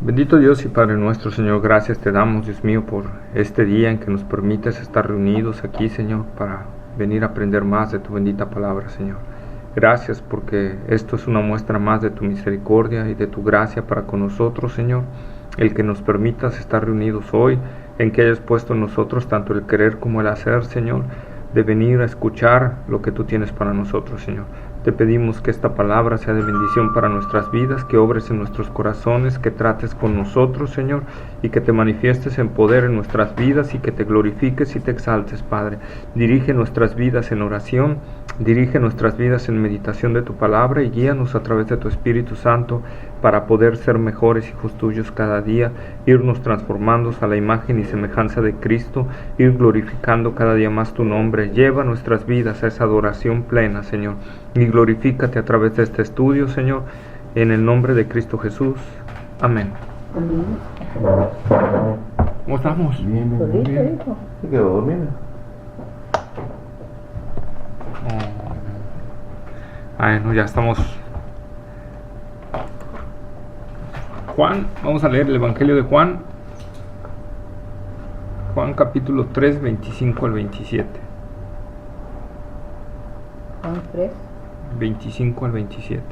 Bendito Dios y Padre nuestro, Señor, gracias te damos, Dios mío, por este día en que nos permites estar reunidos aquí, Señor, para venir a aprender más de tu bendita palabra, Señor. Gracias porque esto es una muestra más de tu misericordia y de tu gracia para con nosotros, Señor. El que nos permitas estar reunidos hoy, en que hayas puesto en nosotros tanto el querer como el hacer, Señor, de venir a escuchar lo que tú tienes para nosotros, Señor. Te pedimos que esta palabra sea de bendición para nuestras vidas, que obres en nuestros corazones, que trates con nosotros, Señor, y que te manifiestes en poder en nuestras vidas y que te glorifiques y te exaltes, Padre. Dirige nuestras vidas en oración, dirige nuestras vidas en meditación de tu palabra y guíanos a través de tu Espíritu Santo para poder ser mejores hijos tuyos cada día, irnos transformando a la imagen y semejanza de Cristo, ir glorificando cada día más tu nombre. Lleva nuestras vidas a esa adoración plena, Señor, y glorifícate a través de este estudio, Señor, en el nombre de Cristo Jesús. Amén. ¿Cómo estamos? Bien. ¿Se quedó dormida? Bueno, ya estamos. Juan, vamos a leer el Evangelio de Juan. Juan capítulo 3, 25 al 27. Juan 3. 25 al 27.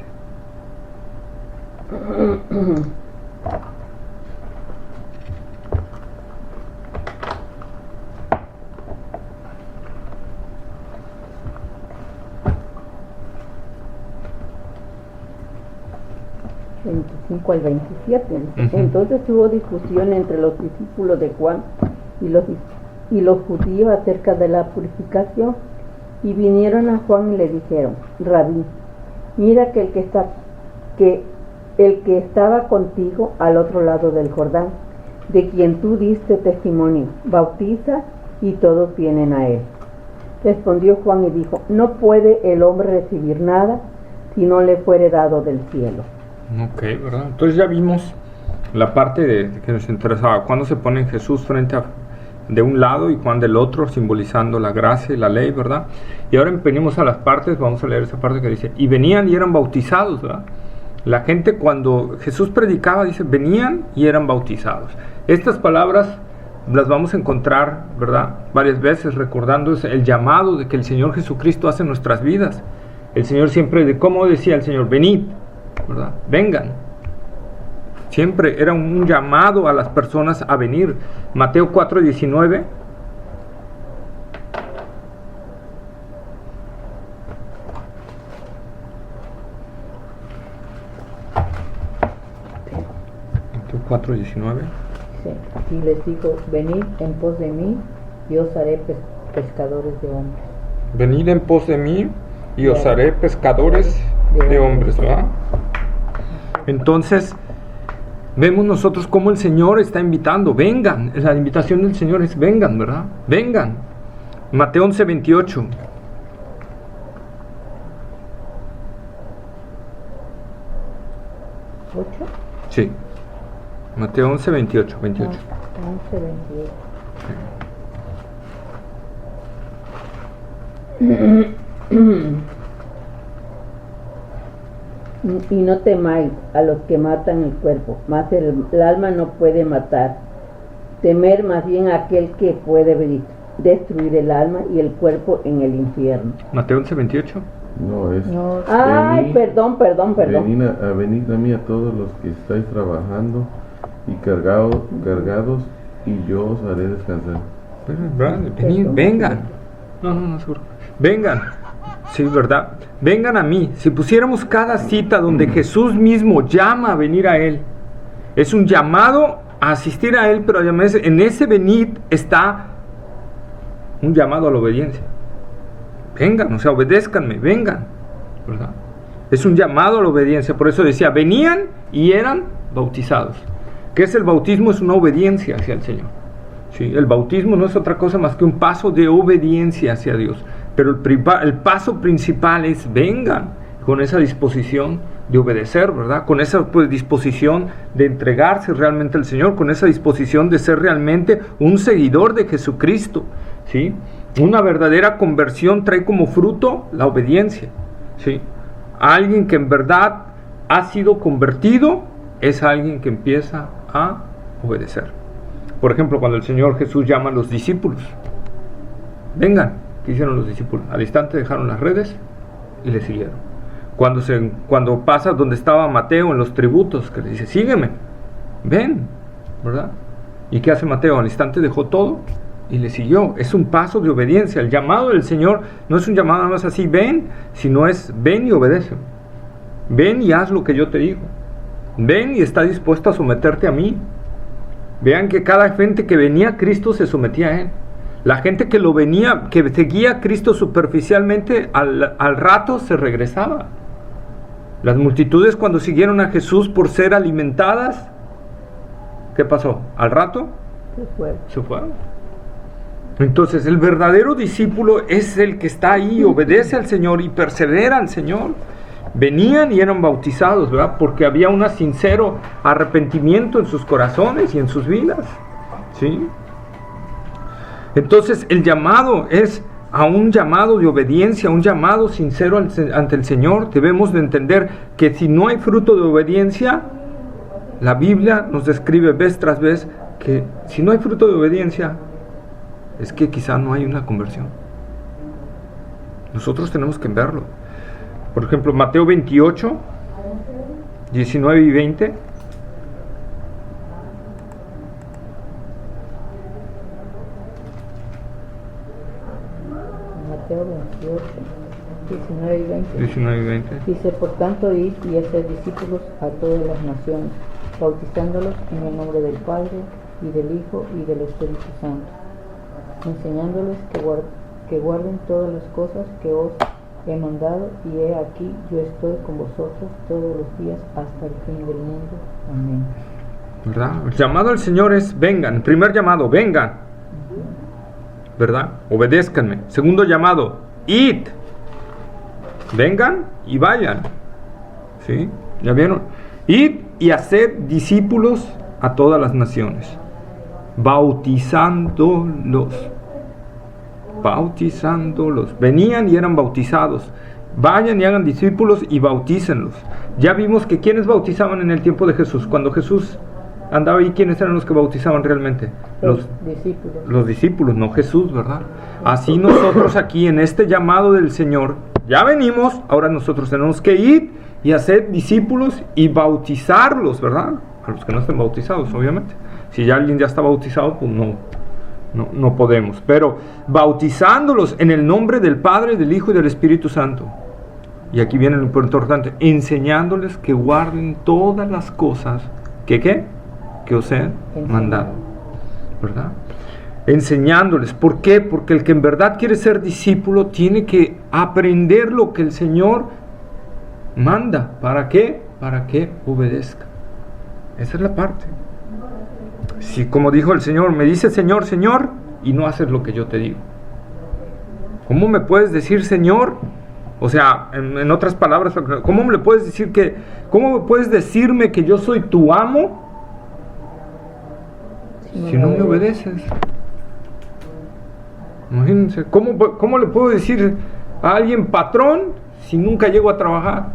Al 27. Entonces hubo discusión entre los discípulos de Juan y los judíos acerca de la purificación, y vinieron a Juan y le dijeron: Rabí, mira que el que estaba contigo al otro lado del Jordán, de quien tú diste testimonio, bautiza y todos vienen a él. Respondió Juan y dijo: no puede el hombre recibir nada si no le fuere dado del cielo. Ok, ¿verdad? Entonces ya vimos la parte que nos interesaba, cuando se pone Jesús de un lado y Juan del otro, simbolizando la gracia y la ley, ¿verdad? Y ahora venimos a las partes, vamos a leer esa parte que dice, y venían y eran bautizados, ¿verdad? La gente cuando Jesús predicaba, dice, venían y eran bautizados. Estas palabras las vamos a encontrar, ¿verdad?, varias veces, recordando el llamado de que el Señor Jesucristo hace en nuestras vidas. El Señor siempre, ¿cómo decía el Señor? Venid, ¿verdad? Vengan. Siempre era un llamado a las personas a venir. Mateo 4:19. Mateo 4:19. Sí. Y les dijo: venid en pos de mí y os haré pescadores de hombres. Venid en pos de mí y os haré pescadores de hombres, ¿verdad? Entonces vemos nosotros cómo el Señor está invitando, vengan, la invitación del Señor es vengan, ¿verdad? Vengan. Mateo 11:28. ¿8? Sí. Mateo 11:28. 28. 11:28. Y no temáis a los que matan el cuerpo, mas el alma no puede matar. Temer más bien a aquel que puede destruir el alma y el cuerpo en el infierno. Mateo 11:28. No, es... No. Ay, perdón. Venid a mí a todos los que estáis trabajando y cargados, y yo os haré descansar. Venid, vengan. No, seguro. Vengan. Sí, ¿verdad? Vengan a mí. Si pusiéramos cada cita donde Jesús mismo llama a venir a Él, es un llamado a asistir a Él, pero además en ese venid está un llamado a la obediencia. Vengan, o sea, obedézcanme, vengan, ¿verdad? Es un llamado a la obediencia. Por eso decía, venían y eran bautizados. ¿Qué es el bautismo? Es una obediencia hacia el Señor. Sí, el bautismo no es otra cosa más que un paso de obediencia hacia Dios. Pero el paso principal es vengan con esa disposición de obedecer, ¿verdad? Con esa disposición de entregarse realmente al Señor, con esa disposición de ser realmente un seguidor de Jesucristo, ¿sí? Una verdadera conversión trae como fruto la obediencia, ¿sí? Alguien que en verdad ha sido convertido es alguien que empieza a obedecer. Por ejemplo, cuando el Señor Jesús llama a los discípulos, vengan, ¿qué hicieron los discípulos? Al instante dejaron las redes y le siguieron. Cuando pasa donde estaba Mateo en los tributos, que le dice, sígueme, ven, ¿verdad? ¿Y qué hace Mateo? Al instante dejó todo y le siguió. Es un paso de obediencia. El llamado del Señor no es un llamado nada más así, ven, sino es ven y obedece. Ven y haz lo que yo te digo. Ven y está dispuesto a someterte a mí. Vean que cada gente que venía a Cristo se sometía a Él. La gente que seguía a Cristo superficialmente, al rato se regresaba. Las multitudes cuando siguieron a Jesús por ser alimentadas, ¿qué pasó? Al rato se fueron. Entonces el verdadero discípulo es el que está ahí, obedece al Señor y persevera al Señor. Venían y eran bautizados, ¿verdad? Porque había un sincero arrepentimiento en sus corazones y en sus vidas, ¿sí? Entonces el llamado es a un llamado de obediencia, un llamado sincero ante el Señor. Debemos de entender que si no hay fruto de obediencia, la Biblia nos describe vez tras vez que si no hay fruto de obediencia, es que quizá no hay una conversión. Nosotros tenemos que verlo. Por ejemplo, Mateo 28, 19 y 20. Mateo 28, 19 y 20. 19 y 20. Dice, por tanto, id y haced discípulos a todas las naciones, bautizándolos en el nombre del Padre, y del Hijo, y del Espíritu Santo, enseñándoles que guarden todas las cosas que os he mandado, y he aquí, yo estoy con vosotros todos los días hasta el fin del mundo. Amén. ¿Verdad? El llamado al Señor es vengan. El primer llamado, vengan, ¿verdad? Obedézcanme. Segundo llamado, id. Vengan y vayan. ¿Sí? ¿Ya vieron? Id y haced discípulos a todas las naciones, bautizándolos. Venían y eran bautizados. Vayan y hagan discípulos y bautícenlos. Ya vimos que quienes bautizaban en el tiempo de Jesús, cuando Jesús andaba ahí, ¿quiénes eran los que bautizaban realmente? Los discípulos, no Jesús, ¿verdad? Así nosotros aquí en este llamado del Señor, ya venimos, ahora nosotros tenemos que ir y hacer discípulos y bautizarlos, ¿verdad? A los que no estén bautizados, obviamente. Si ya alguien ya está bautizado, pues no podemos. Pero bautizándolos en el nombre del Padre, del Hijo y del Espíritu Santo. Y aquí viene lo importante, enseñándoles que guarden todas las cosas que os he mandado, ¿verdad? Enseñándoles. ¿Por qué? Porque el que en verdad quiere ser discípulo tiene que aprender lo que el Señor manda. ¿Para qué? Para que obedezca. Esa es la parte. Si, como dijo el Señor, me dice Señor, Señor, y no haces lo que yo te digo. ¿Cómo me puedes decir Señor? O sea, en otras palabras, ¿cómo me puedes decirme que yo soy tu amo si no me obedeces? Imagínense, ¿cómo le puedo decir a alguien patrón si nunca llego a trabajar?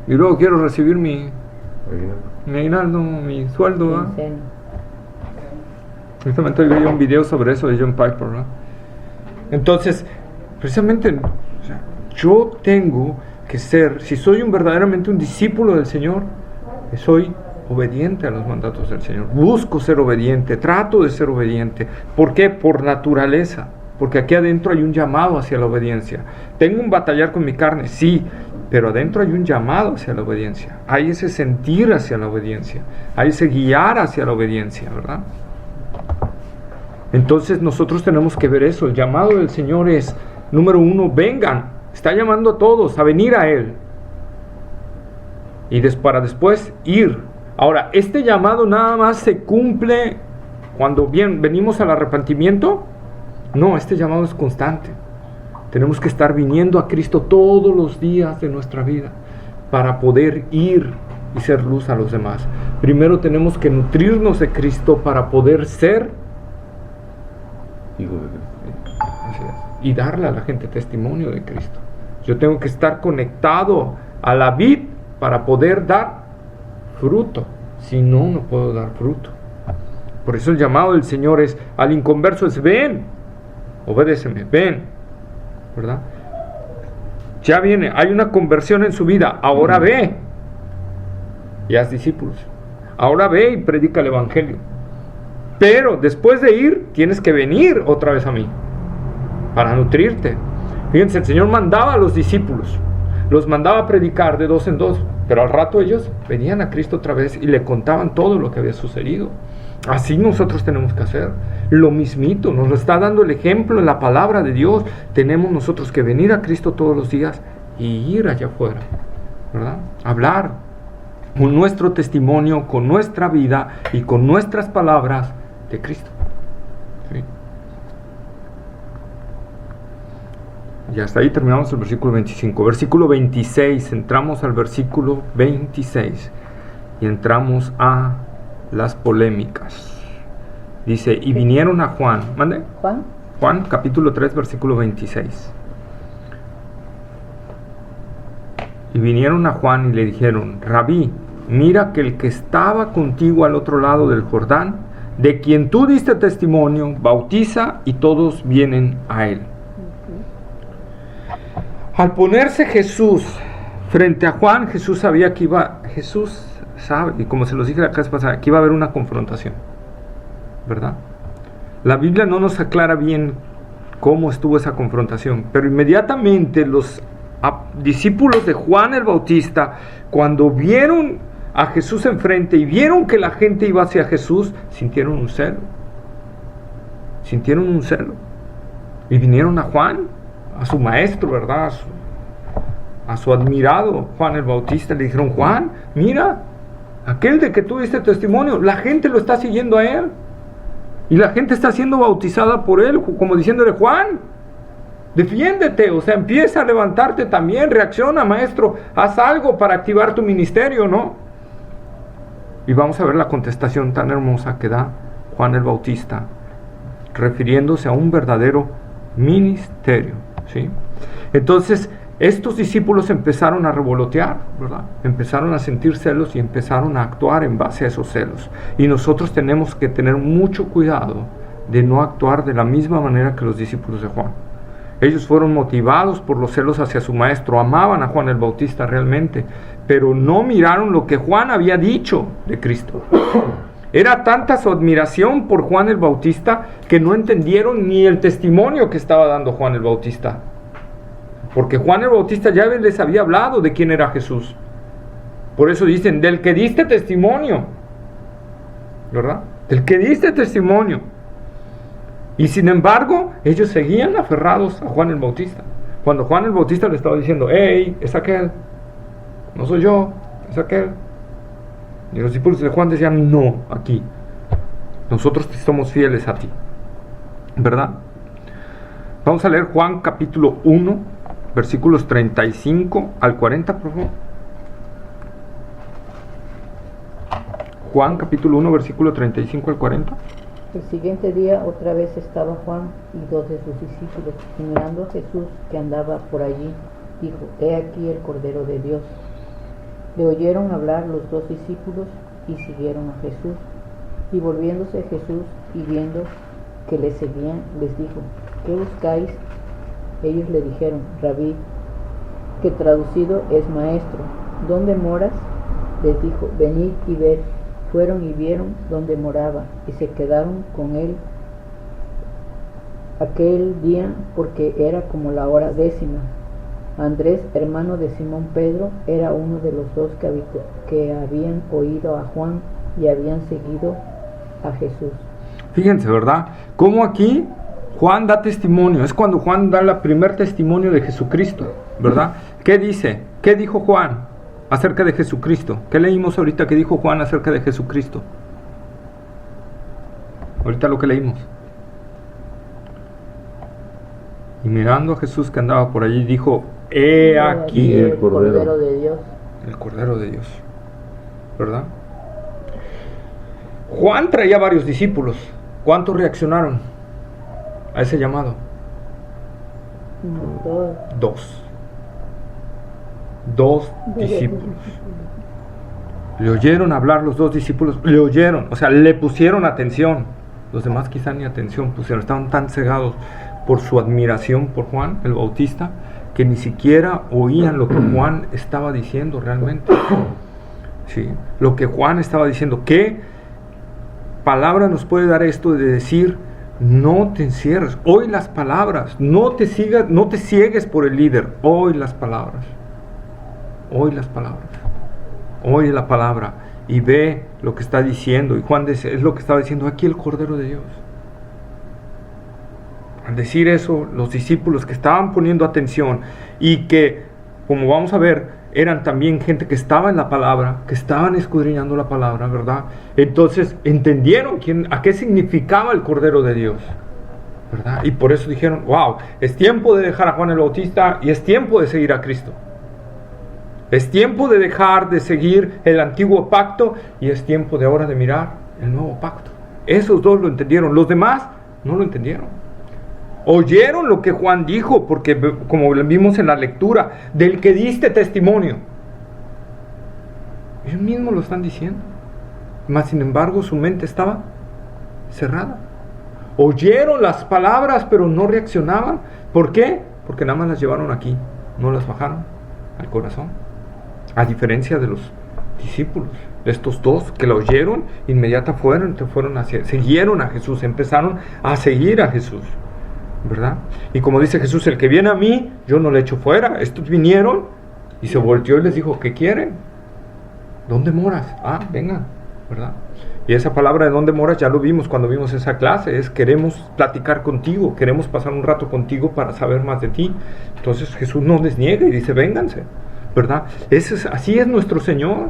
Y luego quiero recibir mi aguinaldo, mi sueldo. Justamente hoy veía un video sobre eso de John Piper, ¿no? Entonces, precisamente, o sea, yo tengo que ser, si soy verdaderamente un discípulo del Señor, soy obediente a los mandatos del Señor. Busco ser obediente, trato de ser obediente. ¿Por qué? Por naturaleza. Porque aquí adentro hay un llamado hacia la obediencia. Tengo un batallar con mi carne, sí, pero adentro hay un llamado hacia la obediencia. Hay ese sentir hacia la obediencia. Hay ese guiar hacia la obediencia, ¿verdad? Entonces nosotros tenemos que ver eso. El llamado del Señor es, número uno, vengan. Está llamando a todos a venir a Él. Y para después ir. Ahora, este llamado nada más se cumple cuando venimos al arrepentimiento. No, este llamado es constante. Tenemos que estar viniendo a Cristo todos los días de nuestra vida para poder ir y ser luz a los demás. Primero tenemos que nutrirnos de Cristo para poder ser hijo de Cristo. Así es. Y darle a la gente testimonio de Cristo. Yo tengo que estar conectado a la vid para poder dar fruto. Si no, no puedo dar fruto. Por eso el llamado del Señor es al inconverso es ven, obedéceme, ven, ¿verdad? Ya viene, hay una conversión en su vida, ahora ve y haz discípulos. Ahora ve y predica el evangelio. Pero después de ir, tienes que venir otra vez a mí para nutrirte. Fíjense, el Señor mandaba a los discípulos, los mandaba a predicar de 2 en 2, pero al rato ellos venían a Cristo otra vez y le contaban todo lo que había sucedido. Así nosotros tenemos que hacer. Lo mismito, nos lo está dando el ejemplo en la palabra de Dios. Tenemos nosotros que venir a Cristo todos los días y ir allá afuera, ¿verdad? Hablar con nuestro testimonio, con nuestra vida y con nuestras palabras de Cristo. ¿Sí? Y hasta ahí terminamos el versículo 25. Versículo 26, entramos al versículo 26 y entramos a las polémicas. Dice, y vinieron a Juan. ¿Mande? Juan, capítulo 3, versículo 26. Y vinieron a Juan y le dijeron, Rabí, mira que el que estaba contigo al otro lado del Jordán, de quien tú diste testimonio, bautiza y todos vienen a él. Al ponerse Jesús frente a Juan, Jesús sabía que Jesús sabe, y como se los dije la clase pasada, que iba a haber una confrontación, ¿verdad? La Biblia no nos aclara bien cómo estuvo esa confrontación, pero inmediatamente los discípulos de Juan el Bautista, cuando vieron a Jesús enfrente y vieron que la gente iba hacia Jesús, sintieron un celo, y vinieron a Juan, a su maestro, ¿verdad? A su admirado Juan el Bautista, le dijeron, Juan, mira, aquel de que tú diste testimonio, la gente lo está siguiendo a él, y la gente está siendo bautizada por él, como diciéndole, Juan, defiéndete, o sea, empieza a levantarte también, reacciona, maestro, haz algo para activar tu ministerio, ¿no? Y vamos a ver la contestación tan hermosa que da Juan el Bautista, refiriéndose a un verdadero ministerio, ¿sí? Entonces, estos discípulos empezaron a revolotear, ¿verdad? Empezaron a sentir celos y empezaron a actuar en base a esos celos. Y nosotros tenemos que tener mucho cuidado de no actuar de la misma manera que los discípulos de Juan. Ellos fueron motivados por los celos hacia su maestro, amaban a Juan el Bautista realmente, pero no miraron lo que Juan había dicho de Cristo. Era tanta su admiración por Juan el Bautista que no entendieron ni el testimonio que estaba dando Juan el Bautista. Porque Juan el Bautista ya les había hablado de quién era Jesús. Por eso dicen, del que diste testimonio, ¿verdad? Del que diste testimonio. Y sin embargo, ellos seguían aferrados a Juan el Bautista. Cuando Juan el Bautista le estaba diciendo, hey, es aquel, no soy yo, es aquel. Y los discípulos de Juan decían, no, aquí, nosotros somos fieles a ti, ¿verdad? Vamos a leer Juan capítulo 1, versículos 35 al 40, por favor. Juan capítulo 1, versículo 35 al 40. El siguiente día otra vez estaba Juan y 2 de sus discípulos, y mirando a Jesús que andaba por allí, dijo, he aquí el Cordero de Dios. Le oyeron hablar los 2 discípulos y siguieron a Jesús. Y volviéndose Jesús y viendo que le seguían, les dijo, ¿qué buscáis? Ellos le dijeron, Rabí, que traducido es maestro, ¿dónde moras? Les dijo, venid y ved. Fueron y vieron dónde moraba, y se quedaron con él aquel día, porque era como la hora 10. Andrés, hermano de Simón Pedro, era uno de los 2 que habían oído a Juan y habían seguido a Jesús. Fíjense, ¿verdad? Cómo aquí Juan da testimonio. Es cuando Juan da el primer testimonio de Jesucristo, ¿verdad? ¿Qué dice? ¿Qué dijo Juan acerca de Jesucristo? ¿Qué leímos ahorita que dijo Juan acerca de Jesucristo? Ahorita lo que leímos. Y mirando a Jesús que andaba por allí, dijo, he aquí el Cordero de Dios. El Cordero de Dios, ¿verdad? Juan traía varios discípulos. ¿Cuántos reaccionaron a ese llamado? 2. 2. 2 discípulos. Le oyeron hablar los 2 discípulos, le oyeron, o sea, le pusieron atención. Los demás quizá ni atención pusieron, estaban tan cegados por su admiración por Juan el Bautista, que ni siquiera oían lo que Juan estaba diciendo realmente. ¿Sí? Lo que Juan estaba diciendo. ¿Qué palabra nos puede dar esto de decir, no te encierres, oí las palabras, no te ciegues por el líder, oí las palabras, oí las palabras, oye la palabra y ve lo que está diciendo? Y Juan es lo que estaba diciendo aquí, el Cordero de Dios. Al decir eso, los discípulos que estaban poniendo atención y que, como vamos a ver, eran también gente que estaba en la palabra, que estaban escudriñando la palabra, ¿verdad? Entonces entendieron a qué significaba el Cordero de Dios, ¿verdad? Y por eso dijeron, wow, es tiempo de dejar a Juan el Bautista y es tiempo de seguir a Cristo. Es tiempo de dejar de seguir el antiguo pacto y es tiempo de ahora de mirar el nuevo pacto. Esos 2 lo entendieron, los demás no lo entendieron. Oyeron lo que Juan dijo, porque como vimos en la lectura, del que diste testimonio. Ellos mismos lo están diciendo. Mas sin embargo su mente estaba cerrada. Oyeron las palabras pero no reaccionaban. ¿Por qué? Porque nada más las llevaron aquí, no las bajaron al corazón. A diferencia de los discípulos, de estos 2 que lo oyeron, siguieron a Jesús, empezaron a seguir a Jesús, ¿verdad? Y como dice Jesús, el que viene a mí, yo no le echo fuera. Estos vinieron y se volteó y les dijo, ¿qué quieren? ¿Dónde moras? Vengan, ¿verdad? Y esa palabra de dónde moras ya lo vimos cuando vimos esa clase, es queremos platicar contigo, queremos pasar un rato contigo para saber más de ti. Entonces Jesús no les niega y dice, vénganse, ¿verdad? Así es nuestro Señor,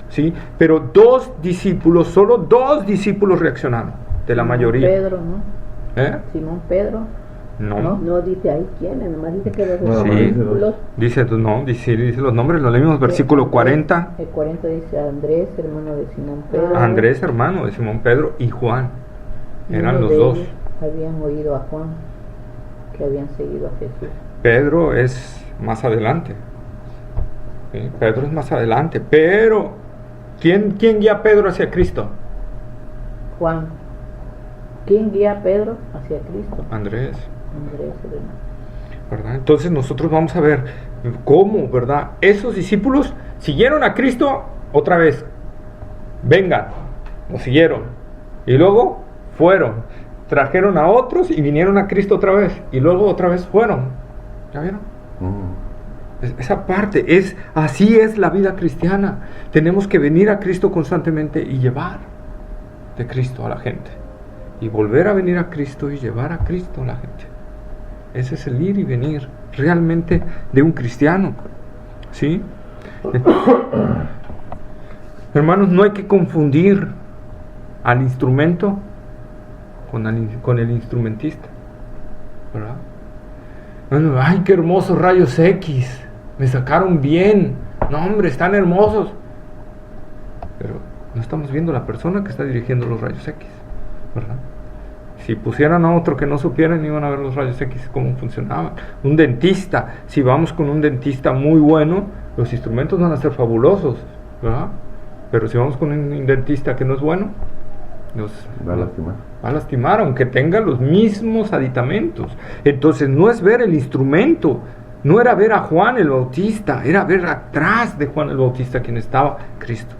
¿sí? Pero 2 discípulos, solo 2 discípulos reaccionaron, de la mayoría. Pedro, ¿no? Simón Pedro. No dice ahí quiénes, nomás dice que los sí, discípulos. Dice los nombres, lo leímos, versículo 40. El 40 dice Andrés, hermano de Simón Pedro. Andrés, hermano de Simón Pedro, y Juan. Eran los 2. Habían oído a Juan, que habían seguido a Jesús. Pedro es más adelante. ¿Sí? Pedro es más adelante. Pero, ¿quién guía a Pedro hacia Cristo? Juan. ¿Quién guía a Pedro hacia Cristo? Andrés, ¿verdad? Entonces nosotros vamos a ver cómo, ¿verdad? Esos discípulos siguieron a Cristo otra vez. Vengan, lo siguieron. Y luego fueron, trajeron a otros y vinieron a Cristo otra vez. Y luego otra vez fueron. ¿Ya vieron? Esa parte, así es la vida cristiana. Tenemos que venir a Cristo constantemente y llevar de Cristo a la gente. Y volver a venir a Cristo y llevar a Cristo a la gente. Ese es el ir y venir realmente de un cristiano, ¿sí? Hermanos, no hay que confundir al instrumento con el instrumentista, ¿verdad? Bueno, ay, qué hermosos rayos X, me sacaron bien, no hombre, están hermosos, pero no estamos viendo la persona que está dirigiendo los rayos X, ¿verdad? Si pusieran a otro que no supieran, iban a ver los rayos X cómo funcionaban. Un dentista, si vamos con un dentista muy bueno, los instrumentos van a ser fabulosos, ¿verdad? Pero si vamos con un dentista que no es bueno, nos va a lastimar, aunque tenga los mismos aditamentos. Entonces no es ver el instrumento, no era ver a Juan el Bautista, era ver atrás de Juan el Bautista quien estaba Cristo.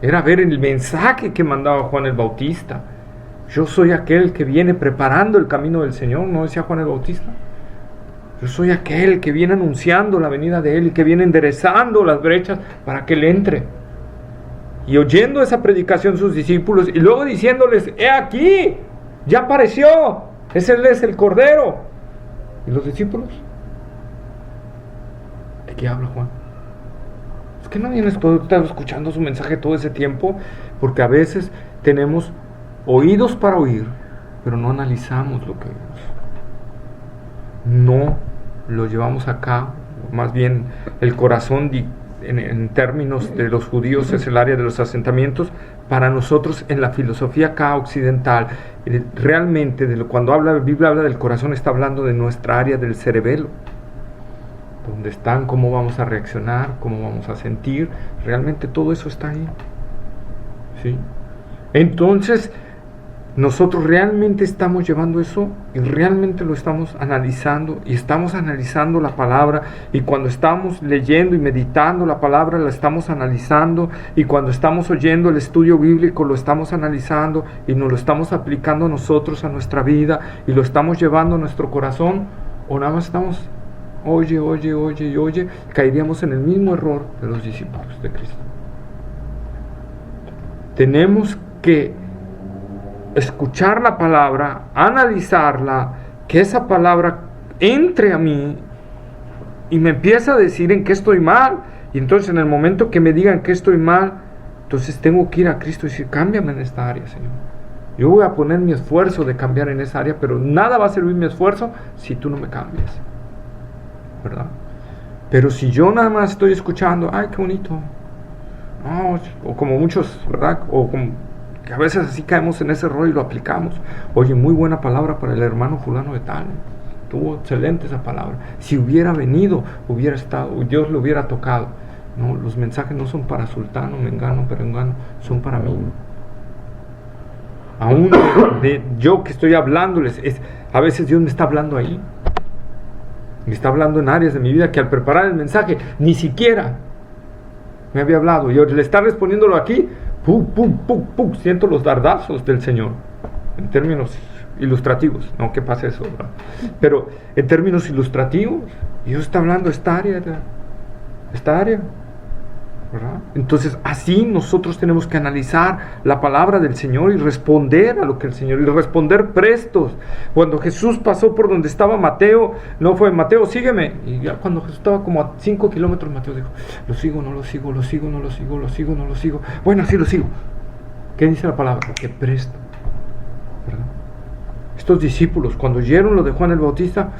Era ver el mensaje que mandaba Juan el Bautista. Yo soy aquel que viene preparando el camino del Señor, ¿no decía Juan el Bautista? Yo soy aquel que viene anunciando la venida de Él y que viene enderezando las brechas para que Él entre. Y oyendo esa predicación sus discípulos y luego diciéndoles, ¡he aquí! ¡Ya apareció! Él es el Cordero. ¿Y los discípulos? ¿De qué habla Juan? Es que no vienes escuchando su mensaje todo ese tiempo, porque a veces tenemos oídos para oír, pero no analizamos lo que oímos. No lo llevamos acá, más bien el corazón en términos de los judíos es el área de los asentamientos. Para nosotros en la filosofía acá occidental, realmente cuando la Biblia habla del corazón, está hablando de nuestra área del cerebelo. dónde están, cómo vamos a reaccionar, cómo vamos a sentir. Realmente todo eso está ahí. ¿Sí? Entonces, nosotros realmente estamos llevando eso y realmente lo estamos analizando y estamos analizando la palabra, y cuando estamos leyendo y meditando la palabra la estamos analizando, y cuando estamos oyendo el estudio bíblico lo estamos analizando y nos lo estamos aplicando nosotros a nuestra vida y lo estamos llevando a nuestro corazón, o nada más estamos oye, caeríamos en el mismo error de los discípulos de Cristo. Tenemos que escuchar la palabra, analizarla, que esa palabra entre a mí y me empieza a decir en qué estoy mal, y entonces en el momento que me digan que estoy mal, entonces tengo que ir a Cristo y decir, cámbiame en esta área, Señor. Yo voy a poner mi esfuerzo de cambiar en esa área, pero nada va a servir mi esfuerzo si tú no me cambias, ¿verdad? Pero si yo nada más estoy escuchando, ay, qué bonito, no, o como muchos, ¿verdad? O como que a veces así caemos en ese error y lo aplicamos. Oye, muy buena palabra para el hermano fulano de tal, tuvo excelente esa palabra. Si hubiera venido, hubiera estado, Dios lo hubiera tocado. No, los mensajes no son para sultano, mengano, perengano, son para mí. Aún de yo que estoy hablándoles, a veces Dios me está hablando ahí. Me está hablando en áreas de mi vida que al preparar el mensaje ni siquiera me había hablado. Y al estar respondiéndolo aquí, siento los dardazos del Señor, en términos ilustrativos, no que pase eso, ¿verdad? Pero en términos ilustrativos, Dios está hablando esta área, ¿verdad? Entonces así nosotros tenemos que analizar la palabra del Señor y responder a lo que el Señor, y responder prestos. Cuando Jesús pasó por donde estaba Mateo, no fue Mateo, sígueme, y ya cuando Jesús estaba como a 5 kilómetros, Mateo dijo, lo sigo, no lo sigo, lo sigo, no lo sigo, lo sigo, no lo sigo, bueno, sí lo sigo. ¿Qué dice la palabra? Que presto, ¿verdad? Estos discípulos cuando oyeron lo de Juan el Bautista,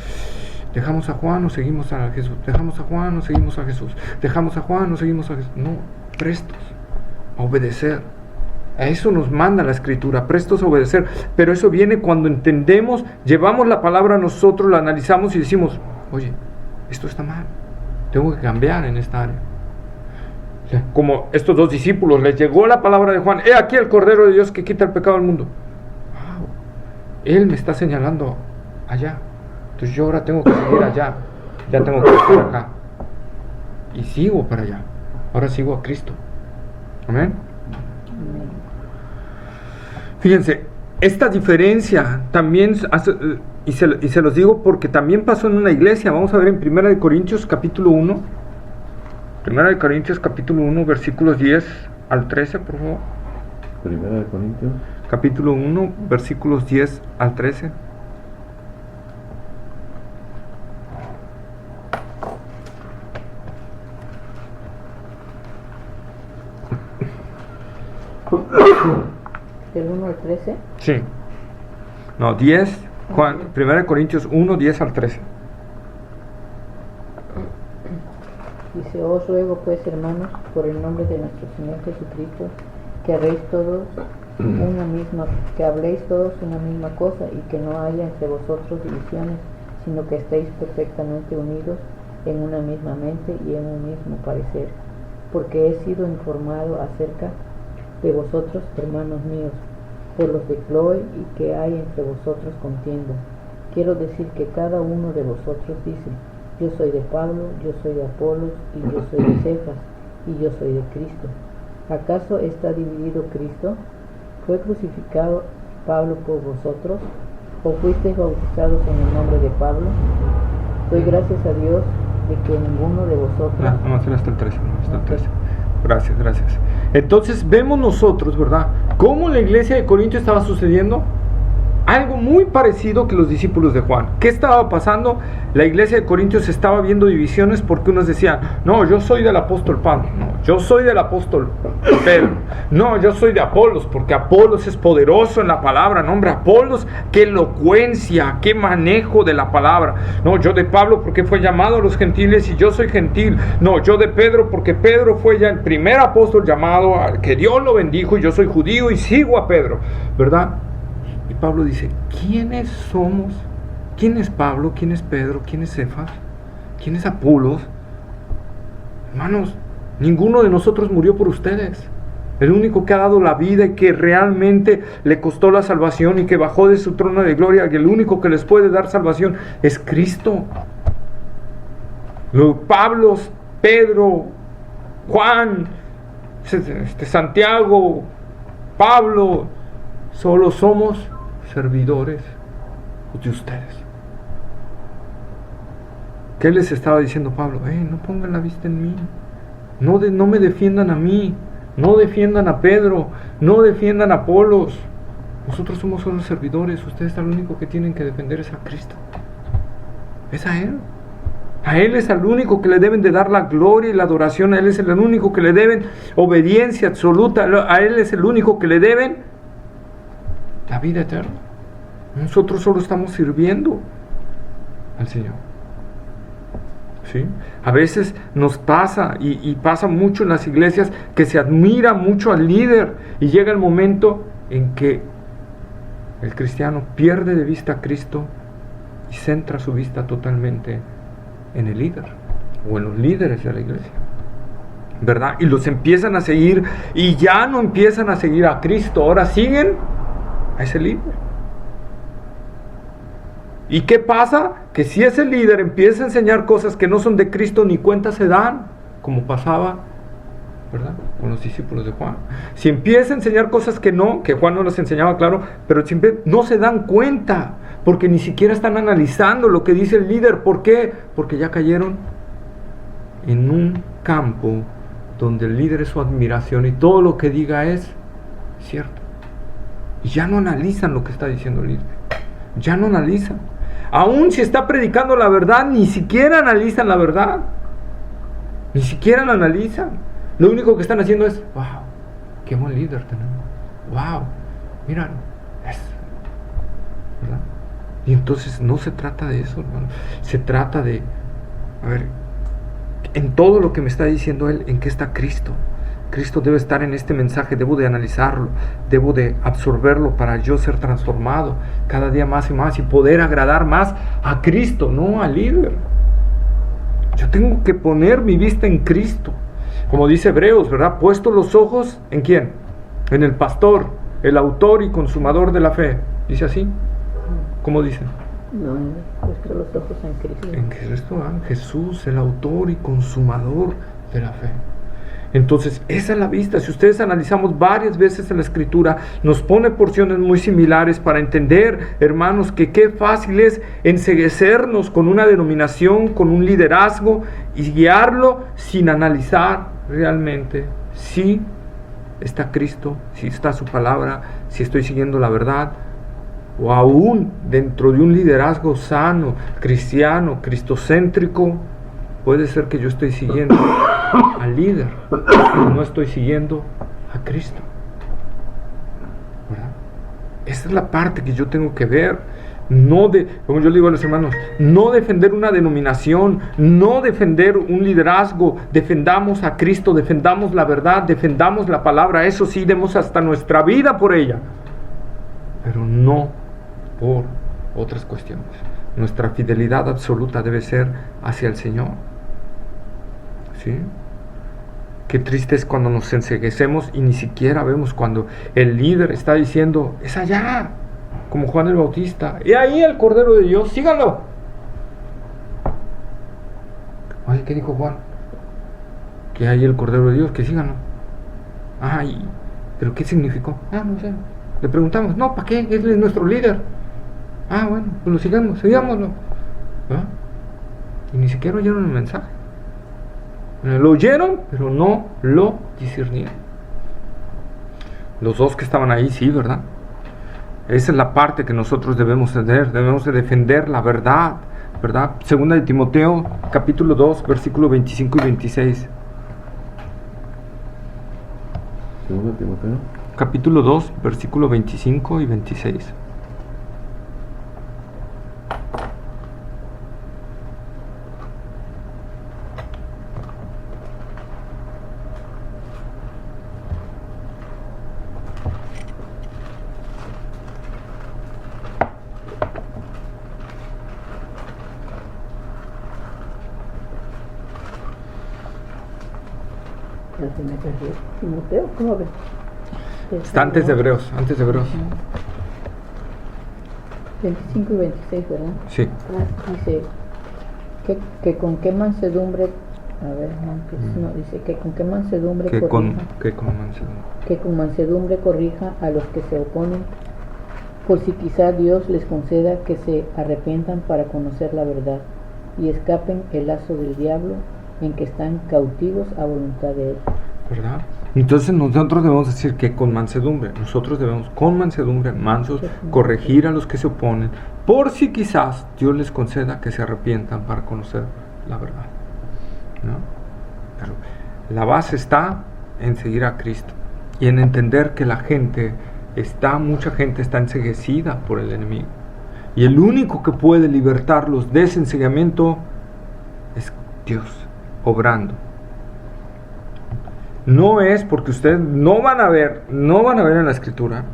dejamos a Juan, o seguimos a Jesús. Dejamos a Juan, o seguimos a Jesús. Dejamos a Juan, o seguimos a Jesús. No, prestos a obedecer. A eso nos manda la Escritura, prestos a obedecer. Pero eso viene cuando entendemos, llevamos la palabra a nosotros, la analizamos y decimos, oye, esto está mal, tengo que cambiar en esta área. Como estos dos discípulos, les llegó la palabra de Juan, he aquí el Cordero de Dios que quita el pecado del mundo. Wow, Él me está señalando allá. Entonces yo ahora tengo que seguir allá, ya tengo que estar acá, y sigo para allá, ahora sigo a Cristo. Amén. Fíjense, esta diferencia también hace, y se los digo porque también pasó en una iglesia. Vamos a ver en 1 Corintios capítulo 1, 1 Corintios capítulo 1, versículos 10 al 13, por favor. 1 Corintios capítulo 1, versículos 10 al 13. ¿Del 1 al 13? Sí. No, 10, 1 Corintios 1, 10 al 13. Dice, os ruego pues, hermanos, por el nombre de nuestro Señor Jesucristo, que habléis todos una misma cosa, y que no haya entre vosotros divisiones, sino que estéis perfectamente unidos en una misma mente y en un mismo parecer. Porque he sido informado acerca de vosotros, hermanos míos, por los de Cloé, y que hay entre vosotros contienda. Quiero decir que cada uno de vosotros dice, yo soy de Pablo, yo soy de Apolos, y yo soy de Cefas, y yo soy de Cristo. ¿Acaso está dividido Cristo? ¿Fue crucificado Pablo por vosotros? ¿O fuisteis bautizados en el nombre de Pablo? Doy gracias a Dios de que ninguno de vosotros... No, hasta el 13, hasta el 13. Gracias. Entonces vemos nosotros, ¿verdad?, cómo la iglesia de Corinto estaba sucediendo algo muy parecido que los discípulos de Juan. ¿Qué estaba pasando? La iglesia de Corintios estaba viendo divisiones porque unos decían, no, yo soy del apóstol Pablo, no, yo soy del apóstol Pedro, no, yo soy de Apolos, porque Apolos es poderoso en la palabra. No, hombre, Apolos, qué elocuencia, qué manejo de la palabra. No, yo de Pablo porque fue llamado a los gentiles y yo soy gentil. No, yo de Pedro porque Pedro fue ya el primer apóstol llamado, que Dios lo bendijo, y yo soy judío y sigo a Pedro, ¿verdad? Y Pablo dice, ¿quiénes somos? ¿Quién es Pablo? ¿Quién es Pedro? ¿Quién es Cefas? ¿Quién es Apolos? Hermanos, ninguno de nosotros murió por ustedes. El único que ha dado la vida y que realmente le costó la salvación y que bajó de su trono de gloria, y el único que les puede dar salvación es Cristo. Pablo, Pedro, Juan, Santiago, Pablo, solo somos servidores de ustedes. ¿Qué les estaba diciendo Pablo? No pongan la vista en mí, no me defiendan a mí, no defiendan a Pedro, no defiendan a Apolos. Nosotros somos solo servidores. Ustedes lo único que tienen que defender es a Cristo, es a Él. A Él es el único que le deben de dar la gloria y la adoración. A Él es el único que le deben obediencia absoluta. A Él es el único que le deben la vida eterna. Nosotros solo estamos sirviendo al Señor. ¿Sí? A veces nos pasa, y pasa mucho en las iglesias, que se admira mucho al líder, y llega el momento en que el cristiano pierde de vista a Cristo y centra su vista totalmente en el líder o en los líderes de la iglesia, ¿verdad? Y los empiezan a seguir, y ya no empiezan a seguir a Cristo, ahora siguen a ese líder. ¿Y qué pasa? Que si ese líder empieza a enseñar cosas que no son de Cristo, ni cuenta se dan, como pasaba, ¿verdad?, con los discípulos de Juan. Si empieza a enseñar cosas que Juan no las enseñaba, claro, pero siempre no se dan cuenta, porque ni siquiera están analizando lo que dice el líder. ¿Por qué? Porque ya cayeron en un campo donde el líder es su admiración y todo lo que diga es cierto. Y ya no analizan lo que está diciendo el líder. Ya no analizan. Aún si está predicando la verdad, ni siquiera analizan la verdad. Ni siquiera la analizan. Lo único que están haciendo es: wow, qué buen líder tenemos. Wow, mira, ¿verdad? Y entonces no se trata de eso, hermano. Se trata de, en todo lo que me está diciendo él, ¿en qué está Cristo? Cristo debe estar en este mensaje, debo de analizarlo, debo de absorberlo para yo ser transformado cada día más y más y poder agradar más a Cristo, no al líder. Yo tengo que poner mi vista en Cristo. Como dice Hebreos, ¿verdad? Puesto los ojos, ¿en quién? En el pastor, el autor y consumador de la fe. ¿Dice así? ¿Cómo dice? No, puesto los ojos en Cristo. En Cristo, Jesús, el autor y consumador de la fe. Entonces, esa es la vista. Si ustedes analizamos varias veces en la Escritura, nos pone porciones muy similares para entender, hermanos, que qué fácil es enceguecernos con una denominación, con un liderazgo, y guiarlo sin analizar realmente si está Cristo, si está su palabra, si estoy siguiendo la verdad, o aún dentro de un liderazgo sano, cristiano, cristocéntrico, puede ser que yo estoy siguiendo al líder, pero no estoy siguiendo a Cristo, ¿verdad? Esa es la parte que yo tengo que ver. Como yo le digo a los hermanos, no defender una denominación, no defender un liderazgo. Defendamos a Cristo, defendamos la verdad, defendamos la palabra. Eso sí, demos hasta nuestra vida por ella, pero no por otras cuestiones. Nuestra fidelidad absoluta debe ser hacia el Señor. ¿Sí? Qué triste es cuando nos enceguecemos y ni siquiera vemos cuando el líder está diciendo: es allá, como Juan el Bautista, y ahí el Cordero de Dios, síganlo. Oye, ¿qué dijo Juan? Que ahí el Cordero de Dios, que síganlo. ¿Pero qué significó? No sé. Le preguntamos: no, ¿para qué? Él es nuestro líder. Bueno, pues lo sigámoslo. ¿verdad? Y ni siquiera oyeron el mensaje. Lo oyeron, pero no lo discernieron. Los dos que estaban ahí, sí, ¿verdad? Esa es la parte que nosotros debemos tener. Debemos de defender la verdad, ¿verdad? Segunda de Timoteo, capítulo 2, versículo 25 y 26. Segunda de Timoteo, Capítulo 2, versículo 25 y 26. Se me perdió. Timoteo, ¿cómo ves? Está antes de Hebreos, antes de Hebreos. 25 y 26, ¿verdad? Sí. Dice que con qué mansedumbre, a ver, no, dice que con qué mansedumbre Que con corrija, mansedumbre. que con mansedumbre corrija a los que se oponen, por si quizá Dios les conceda que se arrepientan para conocer la verdad y escapen el lazo del diablo en que están cautivos a voluntad de él. ¿Verdad? Entonces nosotros debemos decir que con mansedumbre, nosotros debemos con mansedumbre, mansos, corregir a los que se oponen, por si quizás Dios les conceda que se arrepientan para conocer la verdad, ¿no? Pero la base está en seguir a Cristo y en entender que mucha gente está enceguecida por el enemigo, y el único que puede libertarlos de ese enceguamiento es Dios obrando. No es porque ustedes no van a ver en la Escritura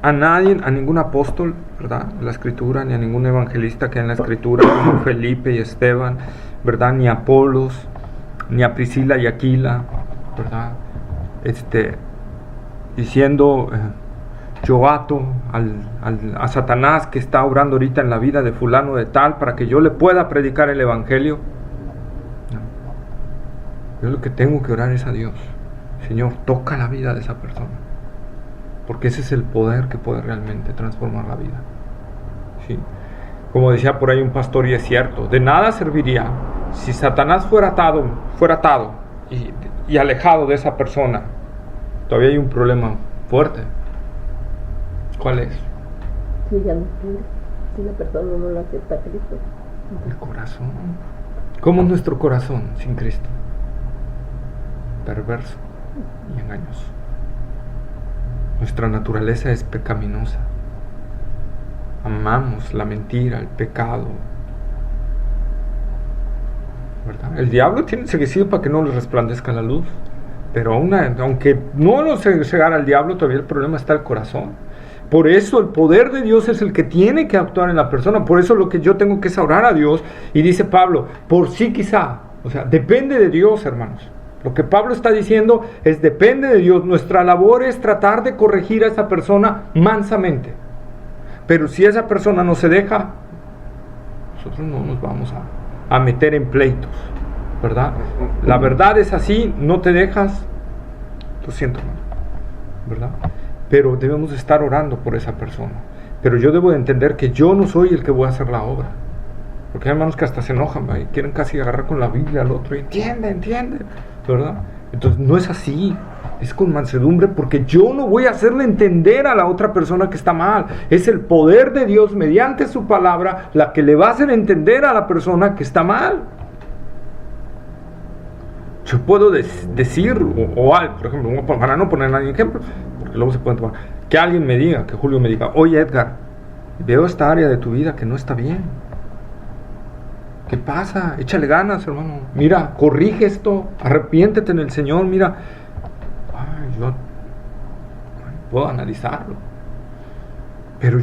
a nadie, a ningún apóstol, ¿verdad? En la Escritura, ni a ningún evangelista que hay en la Escritura, como Felipe y Esteban, ¿verdad? Ni a Apolos, ni a Priscila y Aquila, ¿verdad? Diciendo, yo ato a Satanás que está obrando ahorita en la vida de fulano de tal para que yo le pueda predicar el evangelio. Yo lo que tengo que orar es a Dios. Señor, toca la vida de esa persona, porque ese es el poder que puede realmente transformar la vida, ¿sí? Como decía por ahí un pastor, y es cierto, de nada serviría si Satanás fuera atado y alejado de esa persona. Todavía hay un problema fuerte. ¿Cuál es? Si ella no quiere, si la persona no lo acepta a Cristo. El corazón. ¿Cómo es nuestro corazón sin Cristo? Perverso y engañoso. Nuestra naturaleza es pecaminosa. Amamos la mentira, el pecado, ¿verdad? El diablo tiene enseguecido para que no le resplandezca la luz, pero aunque no lo cegara el diablo, todavía el problema está en el corazón. Por eso el poder de Dios es el que tiene que actuar en la persona. Por eso lo que yo tengo que es orar a Dios. Y dice Pablo, por sí quizá, o sea, depende de Dios, hermanos. Lo que Pablo está diciendo es depende de Dios. Nuestra labor es tratar de corregir a esa persona mansamente. Pero si esa persona no se deja, nosotros no nos vamos a meter en pleitos, ¿verdad? La verdad es así, no te dejas, lo siento, hermano, ¿verdad? Pero debemos estar orando por esa persona. Pero yo debo de entender que yo no soy el que voy a hacer la obra. Porque hay hermanos que hasta se enojan, ¿verdad? Y quieren casi agarrar con la Biblia al otro. Y entiende, ¿verdad? Entonces no es así. Es con mansedumbre, porque yo no voy a hacerle entender a la otra persona que está mal. Es el poder de Dios mediante su palabra la que le va a hacer entender a la persona que está mal. Yo puedo decir, por ejemplo, para no poner a nadie ejemplo, porque luego se pueden tomar, que alguien me diga, que Julio me diga, oye Edgar, veo esta área de tu vida que no está bien. ¿Qué pasa? Échale ganas, hermano. Mira, corrige esto, arrepiéntete en el Señor, mira. Yo puedo analizarlo, pero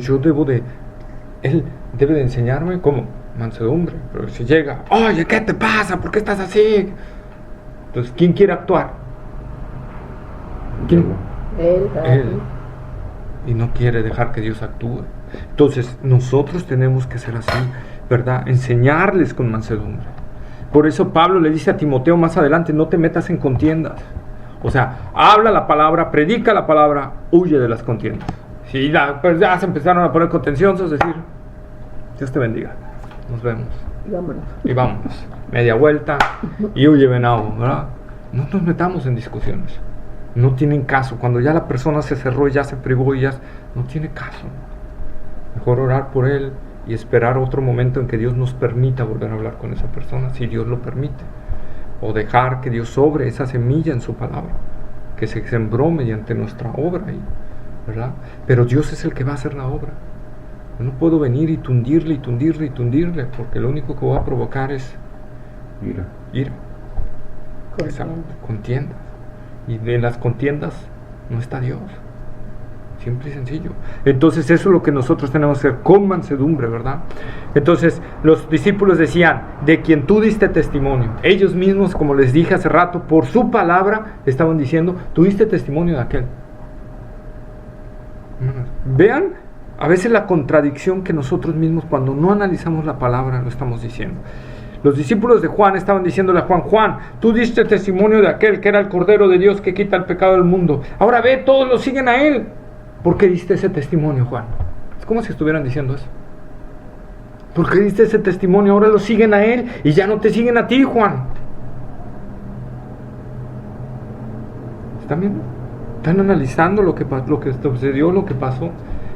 él debe de enseñarme como mansedumbre. Pero si llega, oye, ¿qué te pasa? ¿Por qué estás así? Entonces, ¿quién quiere actuar? ¿Quién? Él. Y no quiere dejar que Dios actúe. Entonces, nosotros tenemos que ser así, ¿verdad? Enseñarles con mansedumbre. Por eso Pablo le dice a Timoteo más adelante, no te metas en contiendas. O sea, habla la palabra, predica la palabra, huye de las contiendas. Si pues ya se empezaron a poner contenciosos, decir, Dios te bendiga, nos vemos. Y vámonos. Media vuelta y huye venado, ¿verdad? No nos metamos en discusiones. No tienen caso. Cuando ya la persona se cerró, ya se privó y ya no tiene caso. Mejor orar por él y esperar otro momento en que Dios nos permita volver a hablar con esa persona, si Dios lo permite. O dejar que Dios sobre esa semilla en su palabra, que se sembró mediante nuestra obra, ¿verdad? Pero Dios es el que va a hacer la obra. Yo no puedo venir y tundirle, porque lo único que voy a provocar es ira. Contiendas. Y de las contiendas no está Dios. Simple y sencillo. Entonces eso es lo que nosotros tenemos que hacer con mansedumbre, ¿verdad? Entonces los discípulos decían, de quien tú diste testimonio. Ellos mismos, como les dije hace rato, por su palabra estaban diciendo, tú diste testimonio de aquel. Vean a veces la contradicción que nosotros mismos cuando no analizamos la palabra lo estamos diciendo. Los discípulos de Juan estaban diciéndole a Juan, Juan, tú diste testimonio de aquel que era el Cordero de Dios que quita el pecado del mundo. Ahora ve, todos lo siguen a él. ¿Por qué diste ese testimonio, Juan? Es como si estuvieran diciendo eso. ¿Por qué diste ese testimonio? Ahora lo siguen a él y ya no te siguen a ti, Juan. ¿Están viendo? ¿Están analizando lo que sucedió, lo que pasó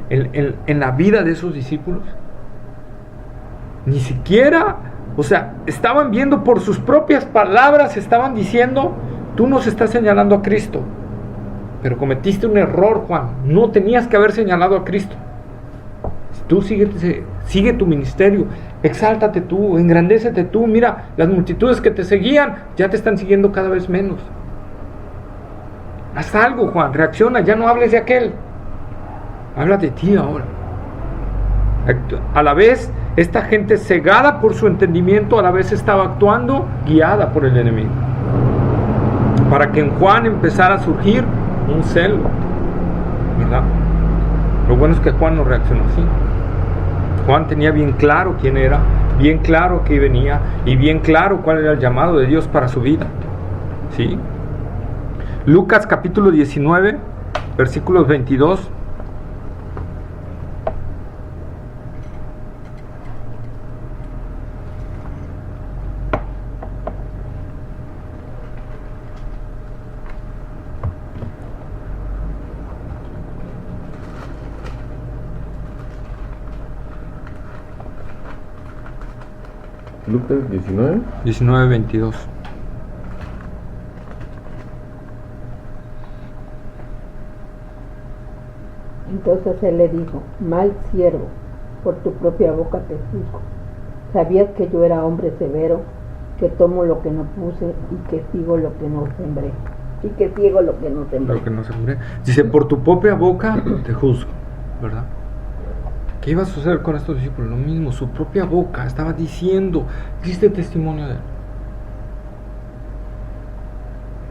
en la vida de esos discípulos? Ni siquiera, o sea, estaban viendo por sus propias palabras, estaban diciendo, tú nos estás señalando a Cristo. Pero cometiste un error, Juan. No tenías que haber señalado a Cristo. Tú sigue tu ministerio. Exáltate tú, engrandécete tú. Mira, las multitudes que te seguían ya te están siguiendo cada vez menos. Haz algo, Juan. Reacciona. Ya no hables de aquel. Habla de ti ahora. A la vez, esta gente cegada por su entendimiento, a la vez estaba actuando guiada por el enemigo. Para que en Juan empezara a surgir un celo, ¿verdad? Lo bueno es que Juan no reaccionó así. Juan tenía bien claro quién era, bien claro que venía y bien claro cuál era el llamado de Dios para su vida. ¿Sí? Lucas capítulo 19, versículos 22. Lucas 19, 22. Entonces él le dijo, mal siervo, por tu propia boca te juzgo. ¿Sabías que yo era hombre severo, que tomo lo que no puse y que sigo lo que no sembré? Y que ciego lo que no sembré. Lo que no sembré. Dice, por tu propia boca te juzgo, ¿verdad? ¿Qué iba a suceder con estos discípulos? Lo mismo, su propia boca estaba diciendo, diste testimonio de él.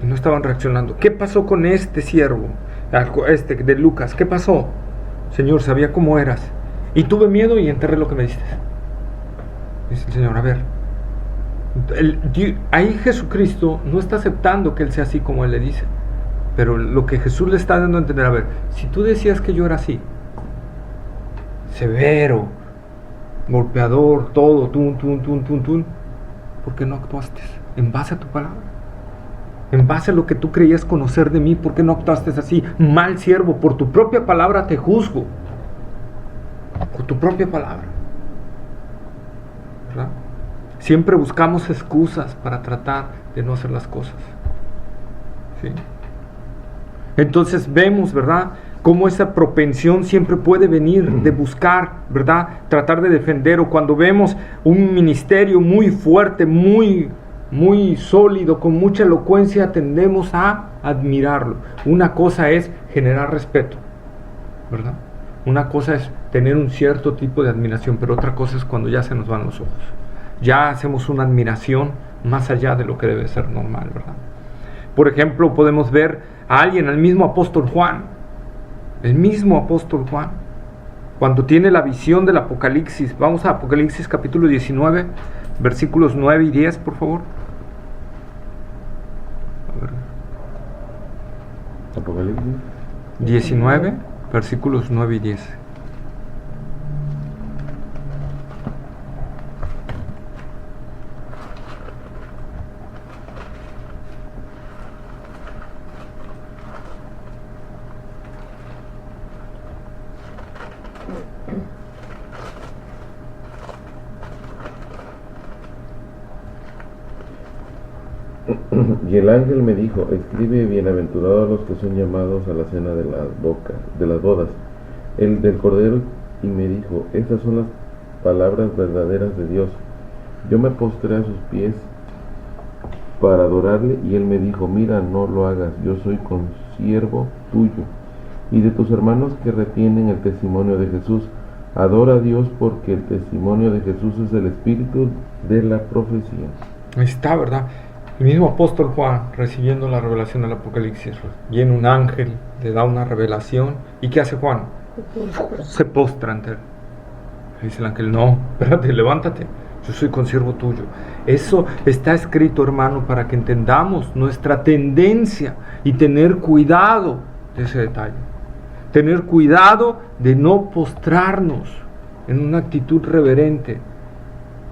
Y no estaban reaccionando. ¿Qué pasó con este siervo? De Lucas, ¿qué pasó? Señor, sabía cómo eras y tuve miedo y enterré lo que me diste. Dice el Señor, a ver, ahí Jesucristo no está aceptando que él sea así como él le dice, pero lo que Jesús le está dando a entender, a ver, si tú decías que yo era así, severo, golpeador, todo, ¿por qué no actuaste en base a tu palabra? En base a lo que tú creías conocer de mí, ¿por qué no actuaste así? Mal siervo, por tu propia palabra te juzgo. Por tu propia palabra. ¿Verdad? Siempre buscamos excusas para tratar de no hacer las cosas. ¿Sí? Entonces vemos, ¿verdad?, cómo esa propensión siempre puede venir de buscar, ¿verdad?, tratar de defender. O cuando vemos un ministerio muy fuerte, muy sólido, con mucha elocuencia, tendemos a admirarlo. Una cosa es generar respeto, ¿verdad? Una cosa es tener un cierto tipo de admiración, pero otra cosa es cuando ya se nos van los ojos. Ya hacemos una admiración más allá de lo que debe ser normal, ¿verdad? Por ejemplo, podemos ver a alguien, al mismo apóstol Juan. El mismo apóstol Juan, cuando tiene la visión del Apocalipsis. Vamos a Apocalipsis capítulo 19, versículos 9 y 10, por favor. A ver. Apocalipsis 19, versículos 9 y 10. Y el ángel me dijo, escribe, bienaventurados los que son llamados a la cena de las bodas, el del Cordero. Y me dijo, estas son las palabras verdaderas de Dios. Yo me postré a sus pies para adorarle, y él me dijo, mira, no lo hagas, yo soy consiervo tuyo y de tus hermanos que retienen el testimonio de Jesús. Adora a Dios porque el testimonio de Jesús es el espíritu de la profecía. Ahí está, ¿verdad? El mismo apóstol Juan, recibiendo la revelación del Apocalipsis, viene un ángel, le da una revelación, ¿y qué hace Juan? Se postra ante él. Le dice el ángel, no, espérate, levántate, yo soy consiervo tuyo. Eso está escrito, hermano, para que entendamos nuestra tendencia y tener cuidado de ese detalle. Tener cuidado de no postrarnos en una actitud reverente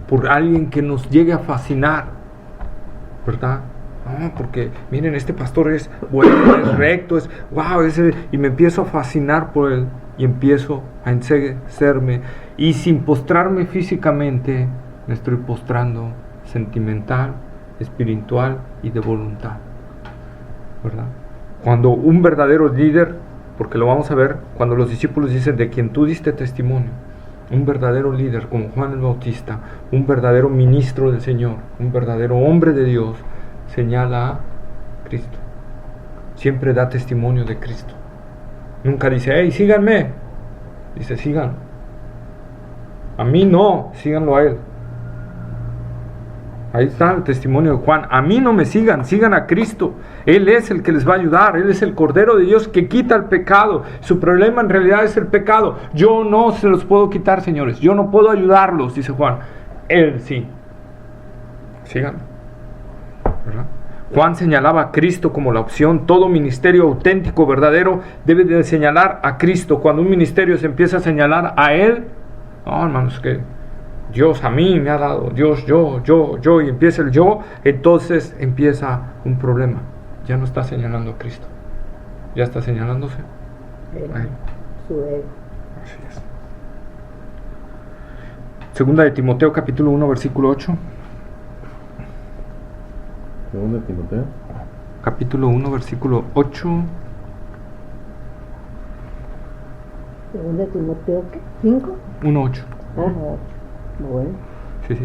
por alguien que nos llegue a fascinar, ¿verdad? No, porque miren, este pastor es bueno, es recto, es wow, y me empiezo a fascinar por él y empiezo a enceguecerme, y sin postrarme físicamente me estoy postrando sentimental, espiritual y de voluntad, ¿verdad? Cuando un verdadero líder, porque lo vamos a ver cuando los discípulos dicen de quien tú diste testimonio, un verdadero líder como Juan el Bautista, un verdadero ministro del Señor, un verdadero hombre de Dios, señala a Cristo. Siempre da testimonio de Cristo. Nunca dice, hey, síganme. Dice, sigan. A mí no, síganlo a él. Ahí está el testimonio de Juan. A mí no me sigan, sigan a Cristo. Él es el que les va a ayudar. Él es el Cordero de Dios que quita el pecado. Su problema en realidad es el pecado. Yo no se los puedo quitar, señores. Yo no puedo ayudarlos, dice Juan. Él sí. Sigan. ¿Verdad? Juan señalaba a Cristo como la opción. Todo ministerio auténtico, verdadero, debe de señalar a Cristo. Cuando un ministerio se empieza a señalar a Él, no, hermanos, que Dios a mí me ha dado, Dios yo, y empieza el yo, entonces empieza un problema. Ya no está señalando a Cristo, ya está señalándose a Él. Su ego. Así es. Segunda de Timoteo capítulo 1 versículo 8. Segunda de Timoteo. Capítulo 1 versículo 8. Segunda de Timoteo, ¿qué? 5. 1, 8. Ah, bueno. Sí.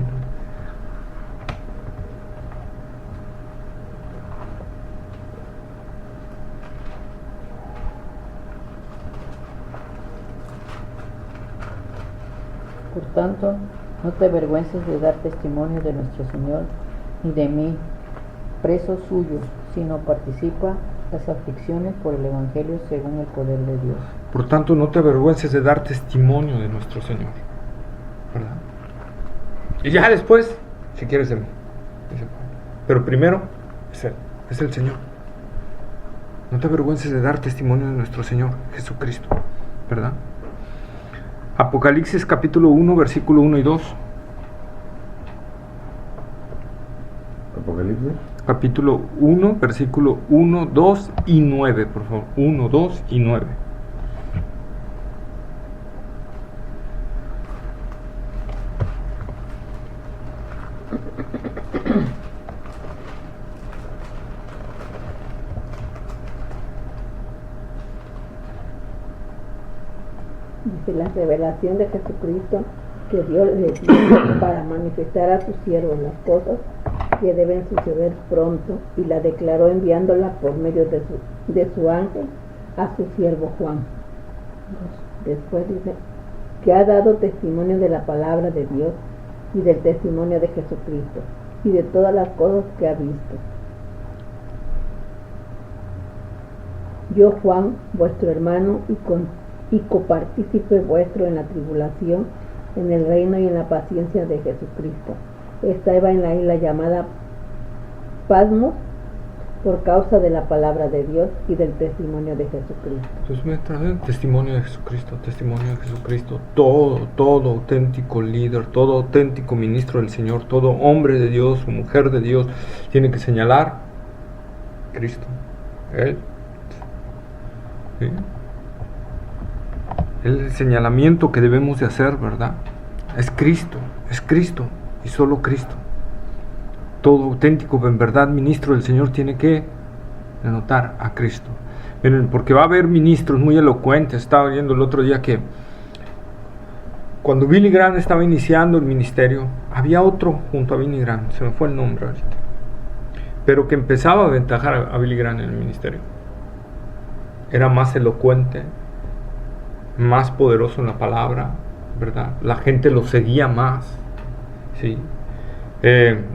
Por tanto, no te avergüences de dar testimonio de nuestro Señor, ni de mí, preso suyo, sino participa las aflicciones por el Evangelio según el poder de Dios. Por tanto, no te avergüences de dar testimonio de nuestro Señor, ¿verdad? Y ya después, si quieres de mí, pero primero es Él, es el Señor. No te avergüences de dar testimonio de nuestro Señor Jesucristo, ¿verdad? Apocalipsis capítulo 1 versículo 1 y 2. Apocalipsis Capítulo 1 versículo 1, 2 y 9, por favor. 1, 2 y 9. Dice, la revelación de Jesucristo que Dios les dio para manifestar a sus siervos las cosas que deben suceder pronto, y la declaró enviándola por medio de su ángel a su siervo Juan. Después dice, que ha dado testimonio de la palabra de Dios y del testimonio de Jesucristo y de todas las cosas que ha visto. Yo, Juan, vuestro hermano y copartícipe vuestro en la tribulación, en el reino y en la paciencia de Jesucristo, estaba en la isla llamada Patmos por causa de la palabra de Dios y del testimonio de Jesucristo. Entonces me trae testimonio de Jesucristo, todo auténtico líder, todo auténtico ministro del Señor, todo hombre de Dios o mujer de Dios tiene que señalar a Cristo, Él. ¿Sí? El señalamiento que debemos de hacer, ¿verdad? Es Cristo y solo Cristo. Todo auténtico, en verdad, ministro del Señor tiene que denotar a Cristo. Miren, porque va a haber ministros muy elocuentes. Estaba viendo el otro día que cuando Billy Graham estaba iniciando el ministerio, había otro junto a Billy Graham, se me fue el nombre ahorita, pero que empezaba a aventajar a Billy Graham en el ministerio. era más elocuente, más poderoso en la palabra, ¿verdad? La gente lo seguía más, ¿sí?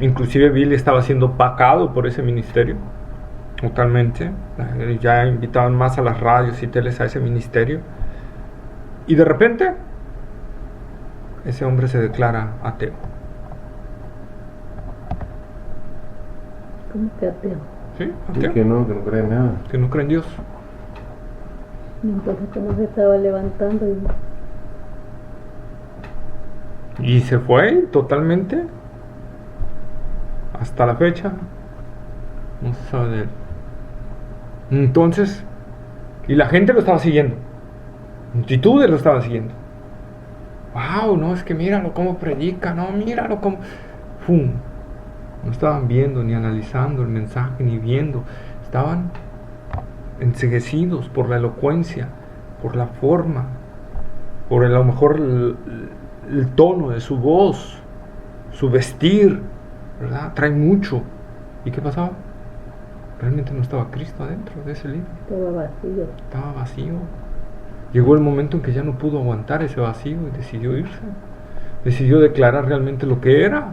Inclusive Billy estaba siendo opacado por ese ministerio, totalmente. Ya invitaban más a las radios y teles a ese ministerio. Y de repente, ese hombre se declara ateo. ¿Cómo que ateo? ¿Sí? Y Ateo. que no cree en nada. Que no cree en Dios. Entonces, ¿cómo se estaba levantando? Y se fue totalmente. Hasta la fecha no se sabe de él. Entonces, y la gente lo estaba siguiendo. Multitudes lo estaban siguiendo. Wow, no, es que míralo cómo predica, no, míralo cómo. ¡Fum! No estaban viendo ni analizando el mensaje, ni viendo. Estaban enceguecidos por la elocuencia, por la forma, por a lo mejor el tono de su voz, su vestir, ¿verdad? Trae mucho. ¿Y qué pasaba? Realmente no estaba Cristo adentro de ese libro. Estaba vacío. Estaba vacío. Llegó el momento en que ya no pudo aguantar ese vacío y decidió irse. Decidió declarar realmente lo que era.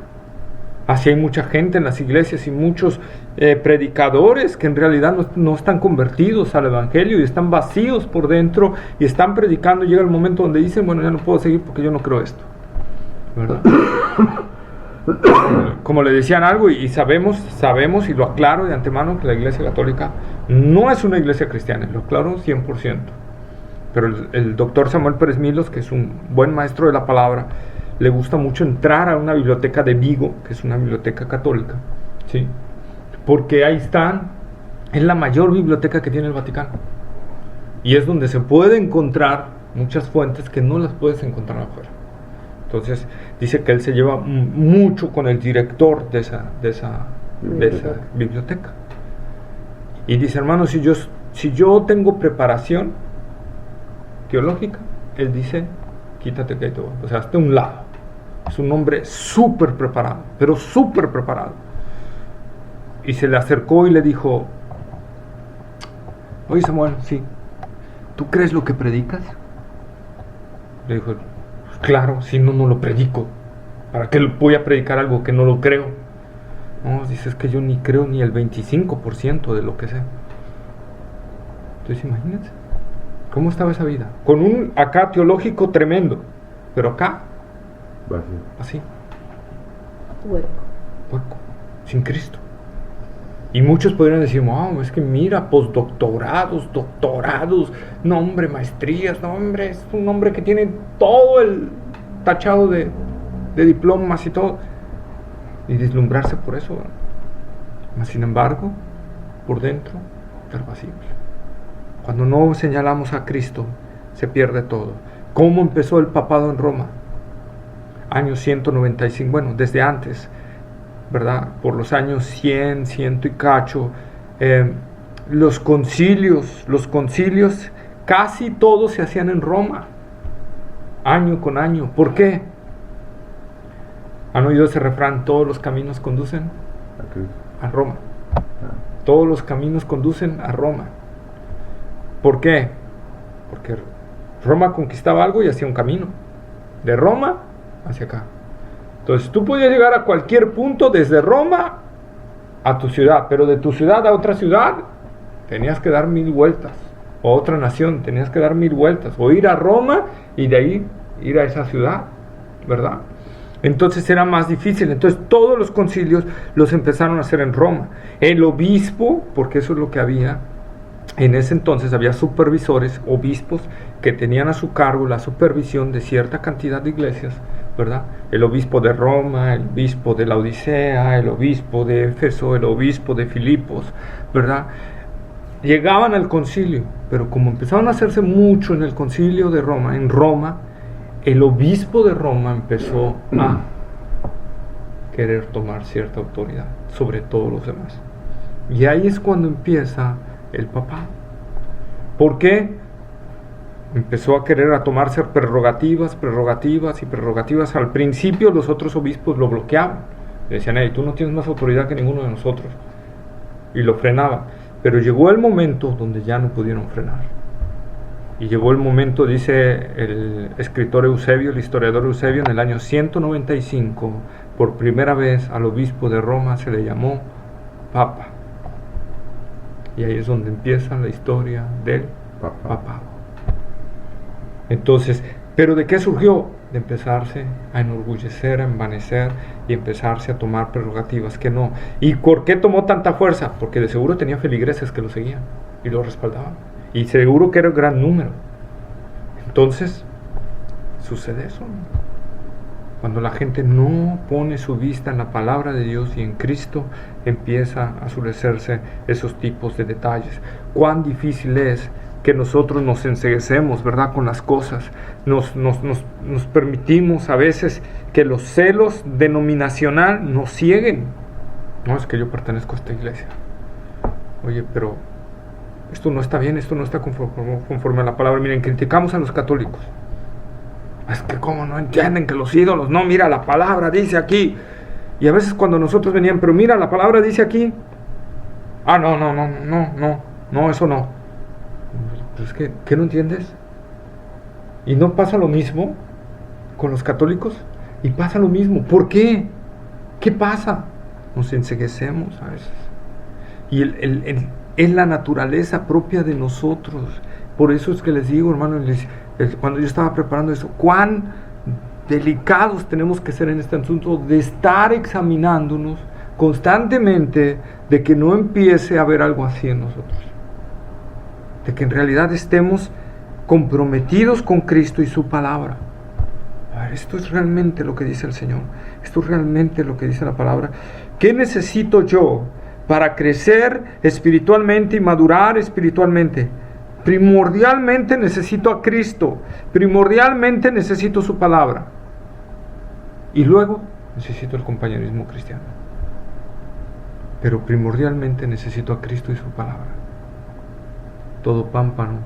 Así hay mucha gente en las iglesias y muchos predicadores que en realidad no están convertidos al evangelio y están vacíos por dentro y están predicando. Llega el momento donde dicen, bueno, ya no puedo seguir porque yo no creo esto, ¿verdad? Como le decían algo, y sabemos y lo aclaro de antemano, que la Iglesia Católica no es una iglesia cristiana, lo aclaro 100%. Pero el doctor Samuel Pérez Milos, que es un buen maestro de la palabra, le gusta mucho entrar a una biblioteca de Vigo, que es una biblioteca católica, ¿sí? Porque ahí están, es la mayor biblioteca que tiene el Vaticano. Y es donde se puede encontrar muchas fuentes que no las puedes encontrar afuera. Entonces, dice que él se lleva mucho con el director de esa biblioteca. Y dice, hermano, si yo tengo preparación teológica, él dice, quítate que hay todo. O sea, hazte a un lado. Es un hombre súper preparado, pero súper preparado. Y se le acercó y le dijo, oye Samuel, sí, ¿tú crees lo que predicas? Le dijo, claro, si no lo predico. ¿Para qué voy a predicar algo que no lo creo? No, dice, es que yo ni creo ni el 25% de lo que sé. Entonces imagínense cómo estaba esa vida, con un acá teológico tremendo, pero acá Vacío. así, Hueco. sin Cristo. Y muchos podrían decir, wow, es que mira, postdoctorados, doctorados, no hombre, maestrías, no hombre, es un hombre que tiene todo el tachado de diplomas y todo, y deslumbrarse por eso, ¿verdad? Mas sin embargo, por dentro, estar vacíos. Cuando no señalamos a Cristo, se pierde todo. ¿Cómo empezó el papado en Roma? Años 195, bueno, desde antes, ¿verdad? Por los años 100 y cacho, los concilios, casi todos se hacían en Roma, año con año. ¿Por qué? ¿Han oído ese refrán? Todos los caminos conducen a Roma. Todos los caminos conducen a Roma. ¿Por qué? Porque Roma conquistaba algo y hacía un camino. De Roma hacia acá. Entonces tú podías llegar a cualquier punto desde Roma a tu ciudad, pero de tu ciudad a otra ciudad tenías que dar 1000 vueltas. O a otra nación tenías que dar 1000 vueltas. O ir a Roma y de ahí ir a esa ciudad, ¿verdad? Entonces era más difícil. Entonces todos los concilios los empezaron a hacer en Roma. El obispo, porque eso es lo que había en ese entonces, había supervisores, obispos, que tenían a su cargo la supervisión de cierta cantidad de iglesias, ¿verdad? El obispo de Roma, el obispo de la Odisea, el obispo de Éfeso, el obispo de Filipos, ¿verdad? Llegaban al concilio, pero como empezaron a hacerse mucho en el concilio de Roma, en Roma, el obispo de Roma empezó a querer tomar cierta autoridad sobre todos los demás. Y ahí es cuando empieza el papado. ¿Por qué? Empezó a querer tomarse prerrogativas. Al principio los otros obispos lo bloqueaban. Le decían, hey, tú no tienes más autoridad que ninguno de nosotros. Y lo frenaban. Pero llegó el momento donde ya no pudieron frenar. Y llegó el momento, dice el escritor Eusebio, el historiador Eusebio, en el año 195, por primera vez al obispo de Roma se le llamó Papa. Y ahí es donde empieza la historia del papado. Entonces, ¿pero de qué surgió? De empezarse a enorgullecer, a envanecer y empezarse a tomar prerrogativas que no. ¿Y por qué tomó tanta fuerza? Porque de seguro tenía feligreses que lo seguían y lo respaldaban. Y seguro que era un gran número. Entonces, sucede eso. Cuando la gente no pone su vista en la palabra de Dios y en Cristo, empieza a oscurecerse esos tipos de detalles. Cuán difícil es que nosotros nos enceguecemos, ¿verdad?, con las cosas. Nos permitimos a veces que los celos denominacional nos cieguen. No, es que yo pertenezco a esta iglesia. Oye, pero esto no está bien, esto no está conforme a la palabra. Miren, criticamos a los católicos. Es que cómo no entienden que los ídolos, no, mira, la palabra dice aquí. Y a veces cuando nosotros venían, pero mira, la palabra dice aquí. Ah, no, eso no. Pues es que, ¿qué no entiendes? Y no pasa lo mismo con los católicos. Y pasa lo mismo. ¿Por qué? ¿Qué pasa? Nos enceguecemos a veces. Y es la naturaleza propia de nosotros. Por eso es que les digo, hermano, cuando yo estaba preparando eso, cuán delicados tenemos que ser en este asunto de estar examinándonos constantemente, de que no empiece a haber algo así en nosotros, de que en realidad estemos comprometidos con Cristo y su palabra. A ver, esto es realmente lo que dice el Señor, esto es realmente lo que dice la palabra. ¿Qué necesito yo para crecer espiritualmente y madurar espiritualmente? Primordialmente necesito a Cristo, primordialmente necesito su palabra, y luego necesito el compañerismo cristiano, pero primordialmente necesito a Cristo y su palabra. Todo pámpano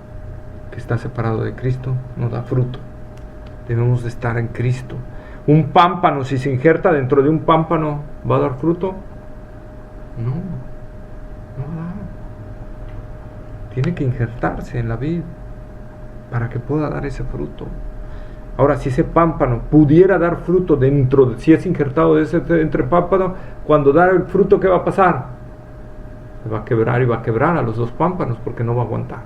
que está separado de Cristo no da fruto. Debemos de estar en Cristo. Un pámpano, si se injerta dentro de un pámpano, ¿va a dar fruto? No da. Tiene que injertarse en la vid para que pueda dar ese fruto. Ahora, si ese pámpano pudiera dar fruto si es injertado entre pámpano, cuando da el fruto, ¿qué va a pasar? Se va a quebrar y va a quebrar a los dos pámpanos porque no va a aguantar.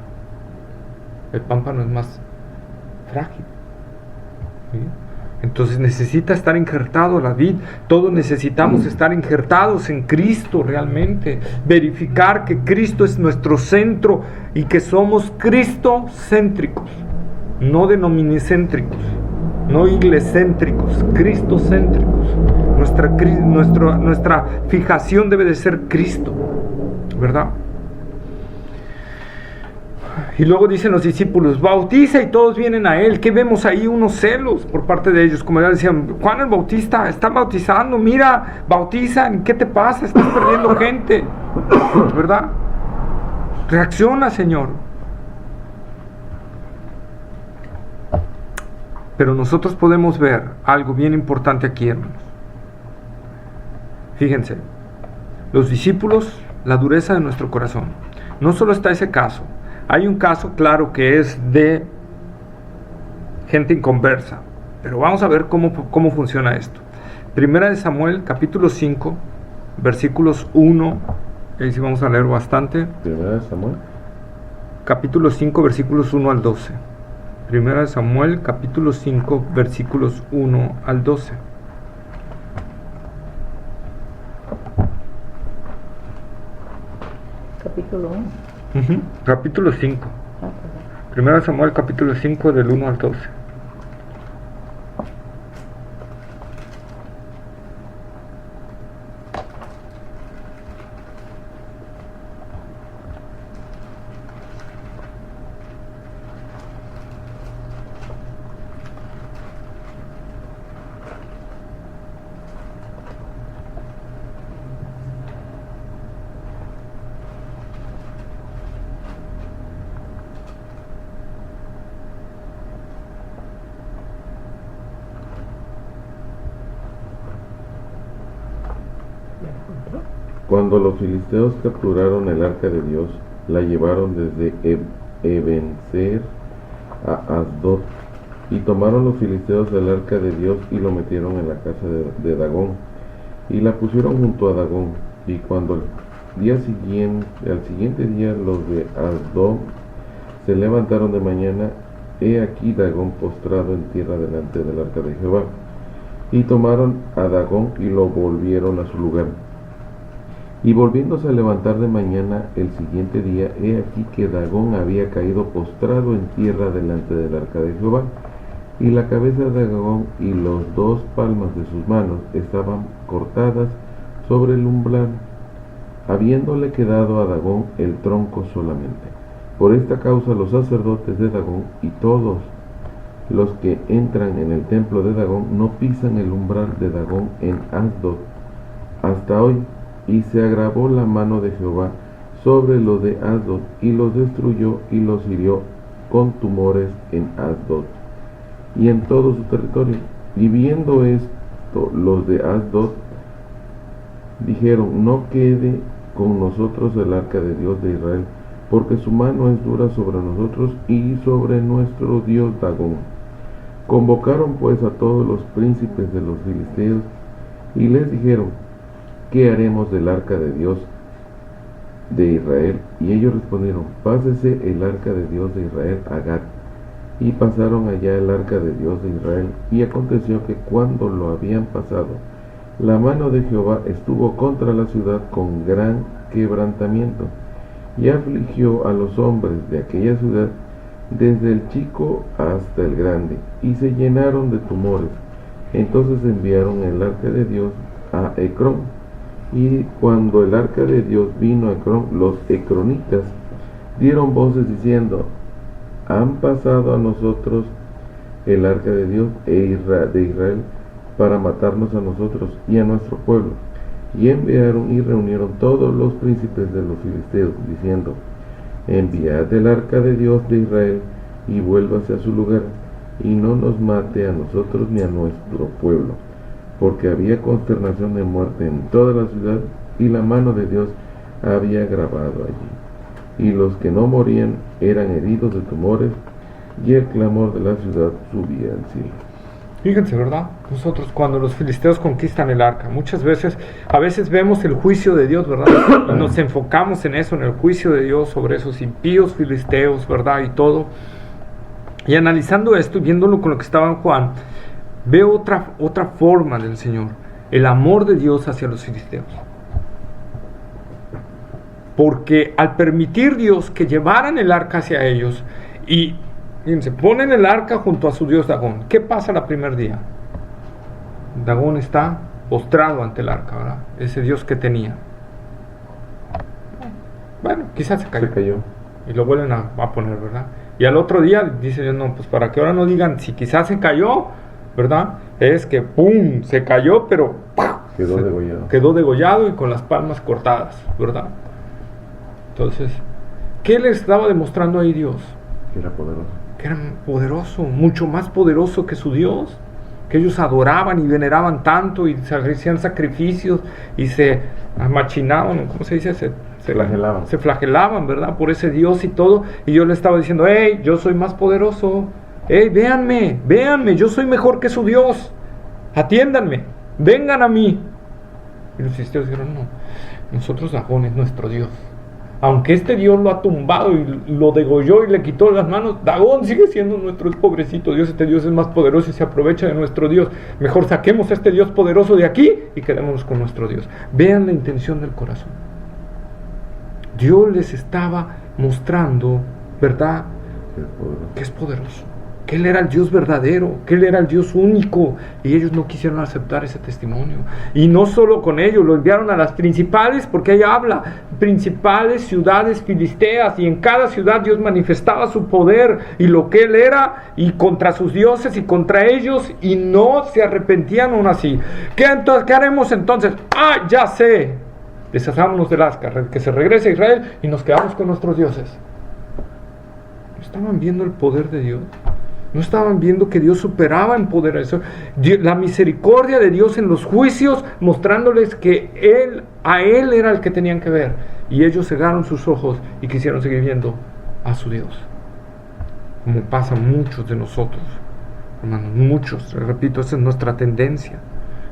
El pámpano es más frágil. ¿Sí? Entonces necesita estar injertado la vid. Todos necesitamos estar injertados en Cristo realmente. Verificar que Cristo es nuestro centro y que somos cristocéntricos, no denominocéntricos, no iglescéntricos, cristocéntricos. Nuestra fijación debe de ser Cristo, ¿verdad? Y luego dicen los discípulos, bautiza, y todos vienen a él. ¿Qué vemos ahí? Unos celos por parte de ellos. Como ya decían, Juan el Bautista está bautizando, mira, bautizan, ¿qué te pasa? Estás perdiendo gente, ¿verdad? Reacciona, Señor. Pero nosotros podemos ver algo bien importante aquí, hermanos. Fíjense, los discípulos, la dureza de nuestro corazón. No solo está ese caso. Hay un caso, claro, que es de gente inconversa, pero vamos a ver cómo funciona esto. Primera de Samuel, capítulo 5, versículos 1, ahí sí vamos a leer bastante. Primera de Samuel, capítulo 5, versículos 1 al 12. Primera de Samuel, capítulo 5, versículos 1 al 12. Capítulo 1. Capítulo 5. Primera de Samuel, capítulo 5, del 1 al 12. Cuando los filisteos capturaron el arca de Dios, la llevaron desde Ebenezer a Asdod. Y tomaron los filisteos el arca de Dios y lo metieron en la casa de Dagón, y la pusieron junto a Dagón. Y cuando al siguiente día los de Asdod se levantaron de mañana, he aquí Dagón postrado en tierra delante del arca de Jehová. Y tomaron a Dagón y lo volvieron a su lugar. Y volviéndose a levantar de mañana el siguiente día, he aquí que Dagón había caído postrado en tierra delante del arca de Jehová, y la cabeza de Dagón y los 2 palmas de sus manos estaban cortadas sobre el umbral, habiéndole quedado a Dagón el tronco solamente. Por esta causa los sacerdotes de Dagón y todos los que entran en el templo de Dagón no pisan el umbral de Dagón en Asdod hasta hoy. Y se agravó la mano de Jehová sobre los de Asdod, y los destruyó y los hirió con tumores en Asdod y en todo su territorio. Y viendo esto, los de Asdod dijeron: no quede con nosotros el arca de Dios de Israel, porque su mano es dura sobre nosotros y sobre nuestro Dios Dagón. Convocaron pues a todos los príncipes de los filisteos y les dijeron: ¿qué haremos del arca de Dios de Israel? Y ellos respondieron: pásese el arca de Dios de Israel a Gat. Y pasaron allá el arca de Dios de Israel. Y aconteció que cuando lo habían pasado, la mano de Jehová estuvo contra la ciudad con gran quebrantamiento, y afligió a los hombres de aquella ciudad, desde el chico hasta el grande, y se llenaron de tumores. Entonces enviaron el arca de Dios a Ecrón. Y cuando el arca de Dios vino a Ecrón, los ecronitas dieron voces diciendo: han pasado a nosotros el arca de Dios de Israel para matarnos a nosotros y a nuestro pueblo. Y enviaron y reunieron todos los príncipes de los filisteos, diciendo: enviad el arca de Dios de Israel y vuélvase a su lugar, y no nos mate a nosotros ni a nuestro pueblo, porque había consternación de muerte en toda la ciudad, y la mano de Dios había grabado allí. Y los que no morían eran heridos de tumores, y el clamor de la ciudad subía al cielo. Fíjense, ¿verdad? Nosotros cuando los filisteos conquistan el arca, a veces vemos el juicio de Dios, ¿verdad? Y nos enfocamos en eso, en el juicio de Dios sobre esos impíos filisteos, ¿verdad? Y todo. Y analizando esto y viéndolo con lo que estaba en Juan, veo otra forma del Señor, el amor de Dios hacia los filisteos. Porque al permitir Dios que llevaran el arca hacia ellos, y fíjense, ponen el arca junto a su dios Dagón, ¿qué pasa el primer día? Dagón está postrado ante el arca, ¿verdad? Ese dios que tenía. Bueno, quizás se cayó. Y lo vuelven a poner, ¿verdad? Y al otro día dice Dios: no, pues para que ahora no digan si quizás se cayó, ¿verdad? Es que ¡pum! Se cayó, pero quedó degollado y con las palmas cortadas, ¿verdad? Entonces, ¿qué le estaba demostrando ahí Dios? Que era poderoso. Que era poderoso, mucho más poderoso que su Dios, que ellos adoraban y veneraban tanto y se hacían sacrificios y se machinaban, ¿cómo se dice? Se flagelaban, ¿verdad? Por ese Dios y todo. Y Dios le estaba diciendo: hey, yo soy más poderoso. Hey, véanme, yo soy mejor que su Dios. Atiéndanme, vengan a mí. Y los filisteos dijeron: no, nosotros Dagón es nuestro Dios. Aunque este Dios lo ha tumbado y lo degolló y le quitó las manos, Dagón sigue siendo nuestro pobrecito Dios. Este Dios es más poderoso y se aprovecha de nuestro Dios. Mejor saquemos a este Dios poderoso de aquí y quedémonos con nuestro Dios. Vean la intención del corazón. Dios les estaba mostrando, ¿verdad?, que es poderoso, que Él era el Dios verdadero, que Él era el Dios único, y ellos no quisieron aceptar ese testimonio. Y no solo con ellos, lo enviaron a las principales, porque ahí habla, principales ciudades filisteas, y en cada ciudad Dios manifestaba su poder y lo que Él era, y contra sus dioses y contra ellos, y no se arrepentían aún así. ¿Qué haremos entonces? Ya sé, deshazámonos del arca, que se regrese a Israel y nos quedamos con nuestros dioses. ¿No estaban viendo el poder de Dios? ¿No estaban viendo que Dios superaba en poder a eso? La misericordia de Dios en los juicios, mostrándoles que a Él era el que tenían que ver. Y ellos cegaron sus ojos y quisieron seguir viendo a su Dios. como pasa muchos de nosotros, hermanos, muchos. Repito, esa es nuestra tendencia,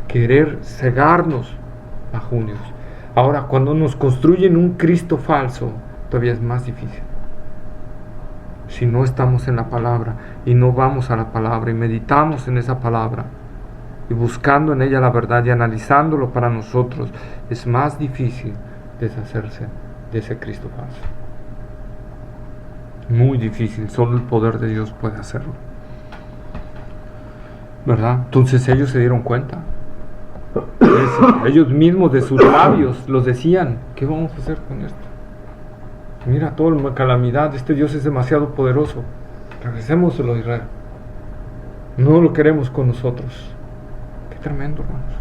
querer cegarnos bajo un Dios. Ahora, cuando nos construyen un Cristo falso, todavía es más difícil. Si no estamos en la palabra y no vamos a la palabra y meditamos en esa palabra y buscando en ella la verdad y analizándolo para nosotros, es más difícil deshacerse de ese Cristo falso. Muy difícil, solo el poder de Dios puede hacerlo, ¿verdad? Entonces ellos se dieron cuenta. Ellos mismos de sus labios los decían: ¿qué vamos a hacer con esto? Mira toda la calamidad, este Dios es demasiado poderoso, regresémoselo a Israel, no lo queremos con nosotros. Qué tremendo, hermanos.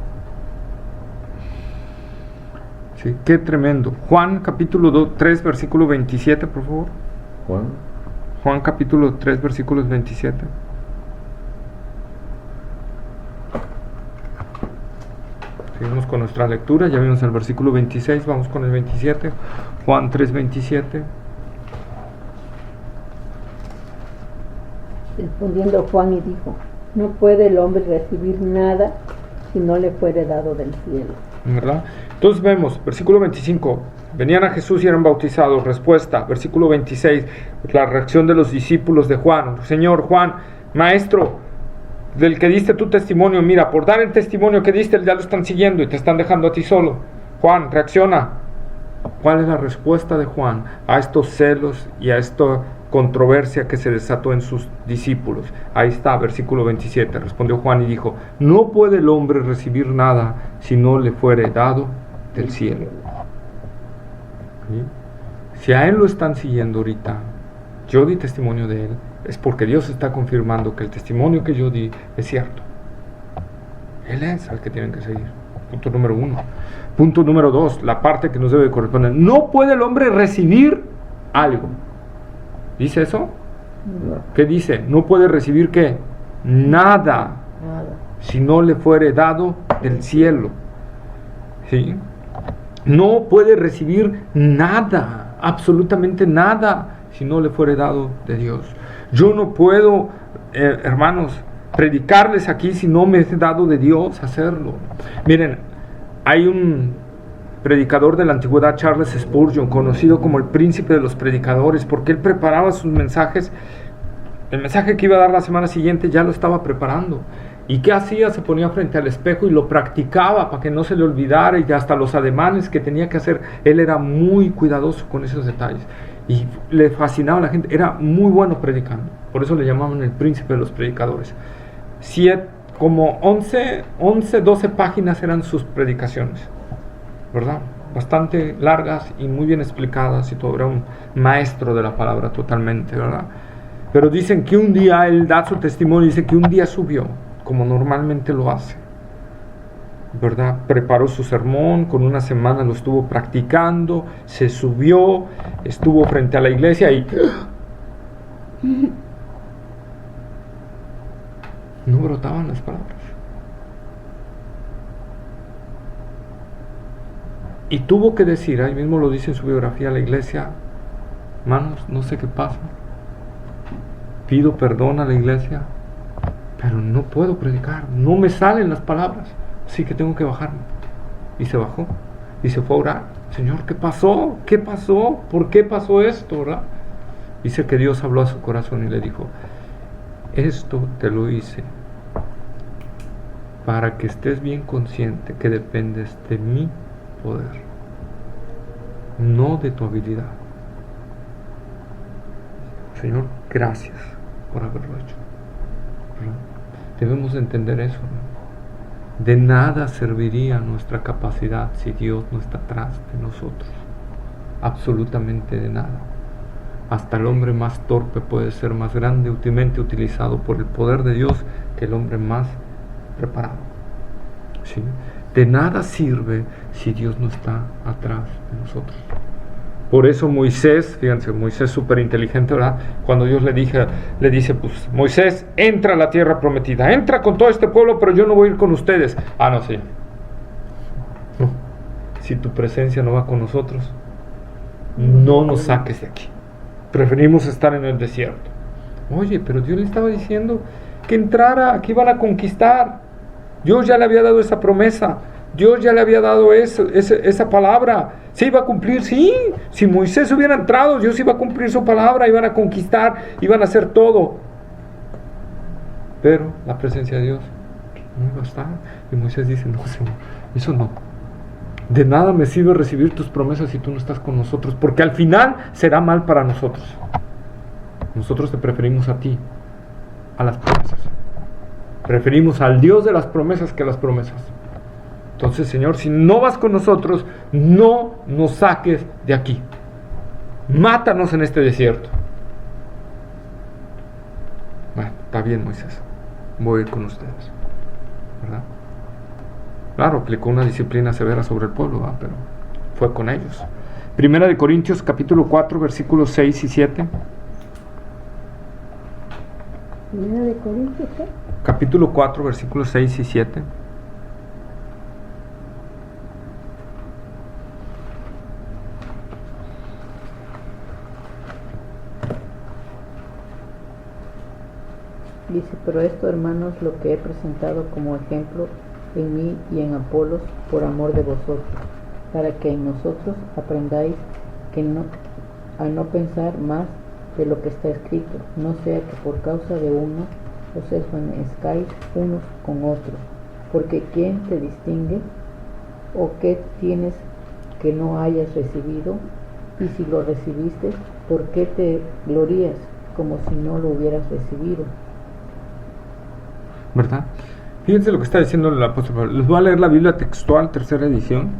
Sí, qué tremendo. Juan capítulo 3 versículo 27, por favor. Juan capítulo 3 versículos 27. Seguimos con nuestra lectura, ya vimos el versículo 26, vamos con el 27, Juan 3:27. Respondiendo Juan y dijo: no puede el hombre recibir nada si no le fuere dado del cielo. ¿Verdad? Entonces vemos, versículo 25, venían a Jesús y eran bautizados. Respuesta, versículo 26, la reacción de los discípulos de Juan: Señor, Juan, maestro, del que diste tu testimonio, mira, por dar el testimonio que diste, ya lo están siguiendo y te están dejando a ti solo. Juan, reacciona. ¿Cuál es la respuesta de Juan a estos celos y a esta controversia que se desató en sus discípulos? Ahí está, versículo 27. Respondió Juan y dijo: no puede el hombre recibir nada si no le fuere dado del cielo. ¿Sí? Si a él lo están siguiendo ahorita, yo di testimonio de él, es porque Dios está confirmando que el testimonio que yo di es cierto. Él es al que tienen que seguir. Punto número 1. Punto número 2, la parte que nos debe corresponder: no puede el hombre recibir algo. ¿Dice eso? No. ¿Qué dice? No puede recibir ¿qué? Nada, si no le fuere dado del cielo. ¿Sí? No puede recibir nada, absolutamente nada, si no le fuere dado de Dios. Yo no puedo, hermanos, predicarles aquí si no me es dado de Dios hacerlo. Miren, hay un predicador de la antigüedad, Charles Spurgeon, conocido como el príncipe de los predicadores, porque él preparaba sus mensajes. El mensaje que iba a dar la semana siguiente ya lo estaba preparando. ¿Y qué hacía? Se ponía frente al espejo y lo practicaba para que no se le olvidara, y hasta los ademanes que tenía que hacer. Él era muy cuidadoso con esos detalles y le fascinaba a la gente. Era muy bueno predicando, por eso le llamaban el príncipe de los predicadores. Como 11, 12 páginas eran sus predicaciones, ¿verdad? Bastante largas y muy bien explicadas y todo. Era un maestro de la palabra totalmente, ¿verdad? Pero dicen que un día él da su testimonio, dice que un día subió, como normalmente lo hace, ¿verdad? Preparó su sermón, con una semana lo estuvo practicando, se subió, estuvo frente a la iglesia y no brotaban las palabras. Y tuvo que decir, ahí mismo lo dice en su biografía, a la iglesia: hermanos, no sé qué pasa, pido perdón a la iglesia, pero no puedo predicar, no me salen las palabras, así que tengo que bajarme. Y se bajó y se fue a orar: Señor, ¿qué pasó? ¿Qué pasó? ¿Por qué pasó esto? ¿Verdad? Dice que Dios habló a su corazón y le dijo: esto te lo hice para que estés bien consciente que dependes de mi poder, no de tu habilidad. Señor, gracias por haberlo hecho. Debemos entender eso, ¿no? De nada serviría nuestra capacidad si Dios no está atrás de nosotros. Absolutamente de nada. Hasta el hombre más torpe puede ser más grandemente utilizado por el poder de Dios que el hombre más preparado. ¿Sí? De nada sirve si Dios no está atrás de nosotros. Por eso Moisés, fíjense, Moisés súper inteligente, ¿verdad? Cuando Dios le dice, pues, Moisés, entra a la tierra prometida, entra con todo este pueblo, pero yo no voy a ir con ustedes. Ah, no, Señor. No. Si tu presencia no va con nosotros, no nos saques de aquí. Preferimos estar en el desierto. Oye, pero Dios le estaba diciendo que entrara, que iban a conquistar. Dios ya le había dado esa promesa. Dios ya le había dado esa palabra. ¿Se iba a cumplir? Sí. Si Moisés hubiera entrado, Dios iba a cumplir su palabra. Iban a conquistar, iban a hacer todo. Pero la presencia de Dios no iba a estar. Y Moisés dice, no, Señor, eso no. De nada me sirve recibir tus promesas si tú no estás con nosotros, porque al final será mal para nosotros. Nosotros te preferimos a ti, a las promesas. Preferimos al Dios de las promesas que a las promesas. Entonces, Señor, si no vas con nosotros, no nos saques de aquí. Mátanos en este desierto. Bueno, está bien, Moisés. Voy a ir con ustedes, ¿verdad? Claro, aplicó una disciplina severa sobre el pueblo, ¿verdad? Pero fue con ellos. Primera de Corintios, capítulo 4, versículos 6 y 7. Primera de Corintios, ¿eh? Capítulo 4, versículos 6 y 7. Dice, pero esto, hermanos, lo que he presentado como ejemplo en mí y en Apolos por amor de vosotros, para que en nosotros aprendáis a no pensar más de lo que está escrito, no sea que por causa de uno os envanezcáis unos con otros, porque ¿quién te distingue? ¿O qué tienes que no hayas recibido? Y si lo recibiste, ¿por qué te glorías como si no lo hubieras recibido? ¿Verdad? Fíjense lo que está diciendo el apóstol Pablo. Les voy a leer la Biblia textual, tercera edición.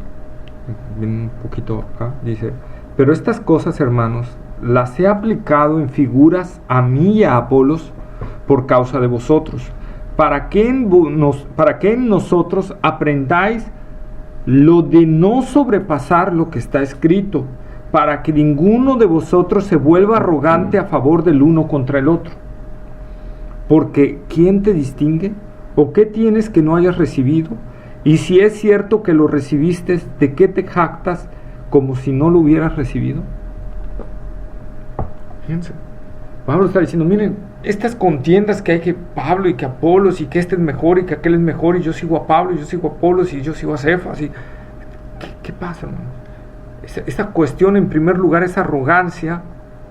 Un poquito acá. Dice, pero estas cosas, hermanos, las he aplicado en figuras a mí y a Apolos por causa de vosotros, para que en nosotros aprendáis lo de no sobrepasar lo que está escrito, para que ninguno de vosotros se vuelva arrogante a favor del uno contra el otro. Porque ¿quién te distingue? ¿O qué tienes que no hayas recibido? Y si es cierto que lo recibiste, ¿de qué te jactas como si no lo hubieras recibido? Fíjense, Pablo está diciendo, miren, estas contiendas que hay, que Pablo y que Apolos, y que este es mejor y que aquel es mejor, y yo sigo a Pablo y yo sigo a Apolos y yo sigo a Cefas, y ¿qué pasa, hermanos? Esta cuestión, en primer lugar, esa arrogancia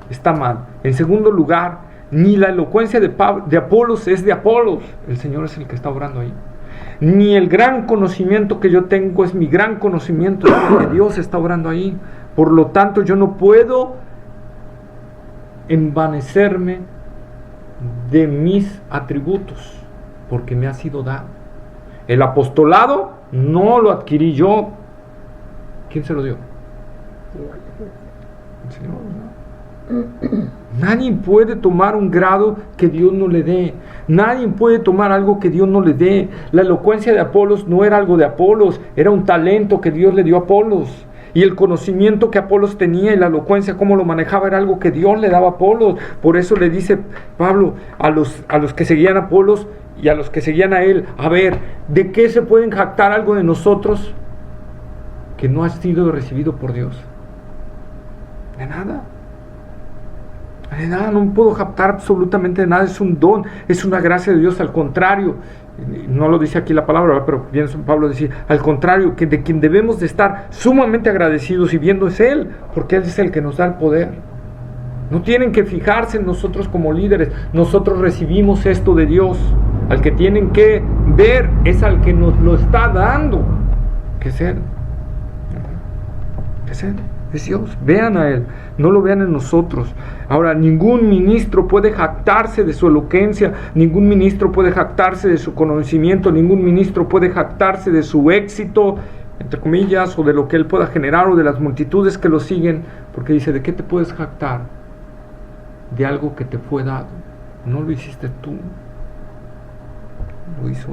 está mal. En segundo lugar, ni la elocuencia de Apolos es de Apolos, el Señor es el que está obrando ahí. Ni el gran conocimiento que yo tengo es mi gran conocimiento, es porque Dios está obrando ahí. Por lo tanto, yo no puedo envanecerme de mis atributos, porque me ha sido dado. El apostolado no lo adquirí yo. ¿Quién se lo dio? El Señor, ¿no? Nadie puede tomar un grado que Dios no le dé. Nadie puede tomar algo que Dios no le dé. La elocuencia de Apolos no era algo de Apolos, era un talento que Dios le dio a Apolos. Y el conocimiento que Apolos tenía y la elocuencia, cómo lo manejaba, era algo que Dios le daba a Apolos. Por eso le dice Pablo a los que seguían a Apolos y a los que seguían a él, a ver, ¿de qué se pueden jactar algo de nosotros que no ha sido recibido por Dios? De nada. De nada, no puedo captar absolutamente nada, es un don, es una gracia de Dios. Al contrario, no lo dice aquí la palabra, pero bien Pablo decía, al contrario, que de quien debemos de estar sumamente agradecidos y viendo es Él, porque Él es el que nos da el poder. No tienen que fijarse en nosotros como líderes, nosotros recibimos esto de Dios. Al que tienen que ver es al que nos lo está dando, que es Él. Es Él. Es Dios, vean a Él, no lo vean en nosotros. Ahora, ningún ministro puede jactarse de su elocuencia, ningún ministro puede jactarse de su conocimiento, ningún ministro puede jactarse de su éxito, entre comillas, o de lo que él pueda generar, o de las multitudes que lo siguen, porque dice, ¿de qué te puedes jactar? De algo que te fue dado. No lo hiciste tú, lo hizo